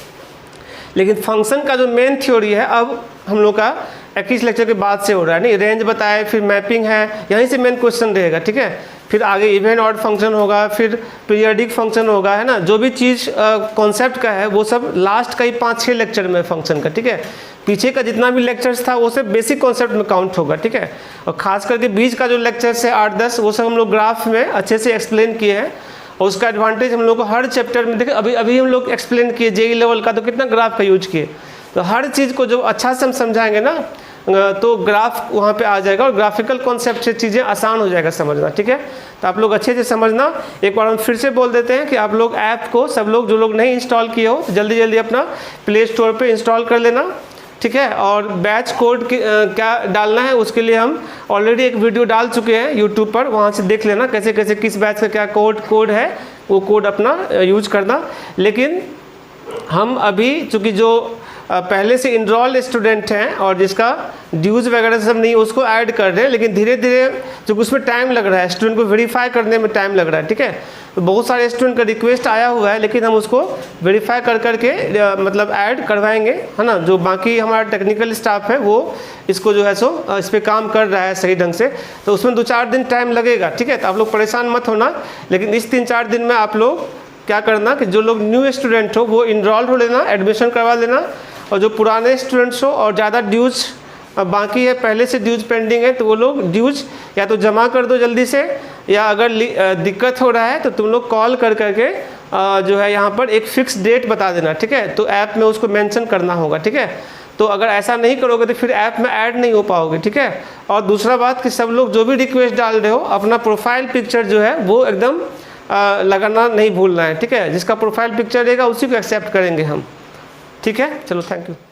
S1: लेकिन फंक्शन का जो मेन थ्योरी है अब हम लोग का 21 लेक्चर के बाद से हो रहा है। नहीं, रेंज बताए, फिर मैपिंग है, यहीं से मेन क्वेश्चन रहेगा, ठीक है। फिर आगे इवन ऑड फंक्शन होगा, फिर पीरियोडिक फंक्शन होगा, है ना। जो भी चीज़ कॉन्सेप्ट का है वो सब लास्ट का ही 5-6 लेक्चर में फंक्शन का, ठीक है। पीछे का जितना भी लेक्चर्स था वो सब बेसिक कॉन्सेप्ट में काउंट होगा, ठीक है। और खास करके बीच का जो लेक्चर्स है 8-10, वो सब हम लोग ग्राफ में अच्छे से एक्सप्लेन किए हैं। और उसका एडवांटेज हम लोग को हर चैप्टर में देखें, अभी हम लोग एक्सप्लेन किए जेई लेवल का, तो कितना ग्राफ का यूज किए। तो हर चीज़ को जो अच्छा से हम समझाएंगे ना, तो ग्राफ वहाँ पे आ जाएगा और ग्राफिकल कॉन्सेप्ट से चीज़ें आसान हो जाएगा समझना, ठीक है। तो आप लोग अच्छे से समझना। एक बार हम फिर से बोल देते हैं कि आप लोग ऐप को, सब लोग जो लोग नहीं इंस्टॉल किए हो, जल्दी जल्दी अपना प्ले स्टोर पे इंस्टॉल कर लेना, ठीक है। और बैच कोड क्या डालना है उसके लिए हम ऑलरेडी एक वीडियो डाल चुके हैं यूट्यूब पर, वहाँ से देख लेना कैसे कैसे किस बैच का क्या कोड है, वो कोड अपना यूज करना। लेकिन हम अभी चूँकि जो पहले से इनरोल स्टूडेंट हैं और जिसका ड्यूज़ वगैरह सब नहीं, उसको ऐड कर रहे हैं, लेकिन धीरे धीरे चूँकि उसमें टाइम लग रहा है, स्टूडेंट को वेरीफाई करने में टाइम लग रहा है, ठीक है। तो बहुत सारे स्टूडेंट का रिक्वेस्ट आया हुआ है, लेकिन हम उसको वेरीफाई कर करके मतलब ऐड करवाएंगे, है ना। जो बाकी हमारा टेक्निकल स्टाफ है वो इसको जो है सो इस पर काम कर रहा है सही ढंग से, तो उसमें 2-4 दिन टाइम लगेगा, ठीक है। तो आप लोग परेशान मत होना, लेकिन इस 3-4 दिन में आप लोग क्या करना कि जो लोग न्यू स्टूडेंट हो वो इनरोल हो लेना, एडमिशन करवा लेना, और जो पुराने स्टूडेंट्स हो और ज़्यादा ड्यूज बाकी है, पहले से ड्यूज पेंडिंग है, तो वो लोग ड्यूज या तो जमा कर दो जल्दी से, या अगर दिक्कत हो रहा है तो तुम लोग कॉल कर करके जो है यहाँ पर एक फ़िक्स डेट बता देना, ठीक है। तो ऐप में उसको मेंशन करना होगा, ठीक है। तो अगर ऐसा नहीं करोगे तो फिर ऐप में ऐड नहीं हो पाओगे, ठीक है। और दूसरा बात कि सब लोग जो भी रिक्वेस्ट डाल रहे हो, अपना प्रोफाइल पिक्चर जो है वो एकदम लगाना नहीं भूलना है, ठीक है। जिसका प्रोफाइल पिक्चर रहेगा उसी को एक्सेप्ट करेंगे हम, ठीक है। चलो, थैंक यू।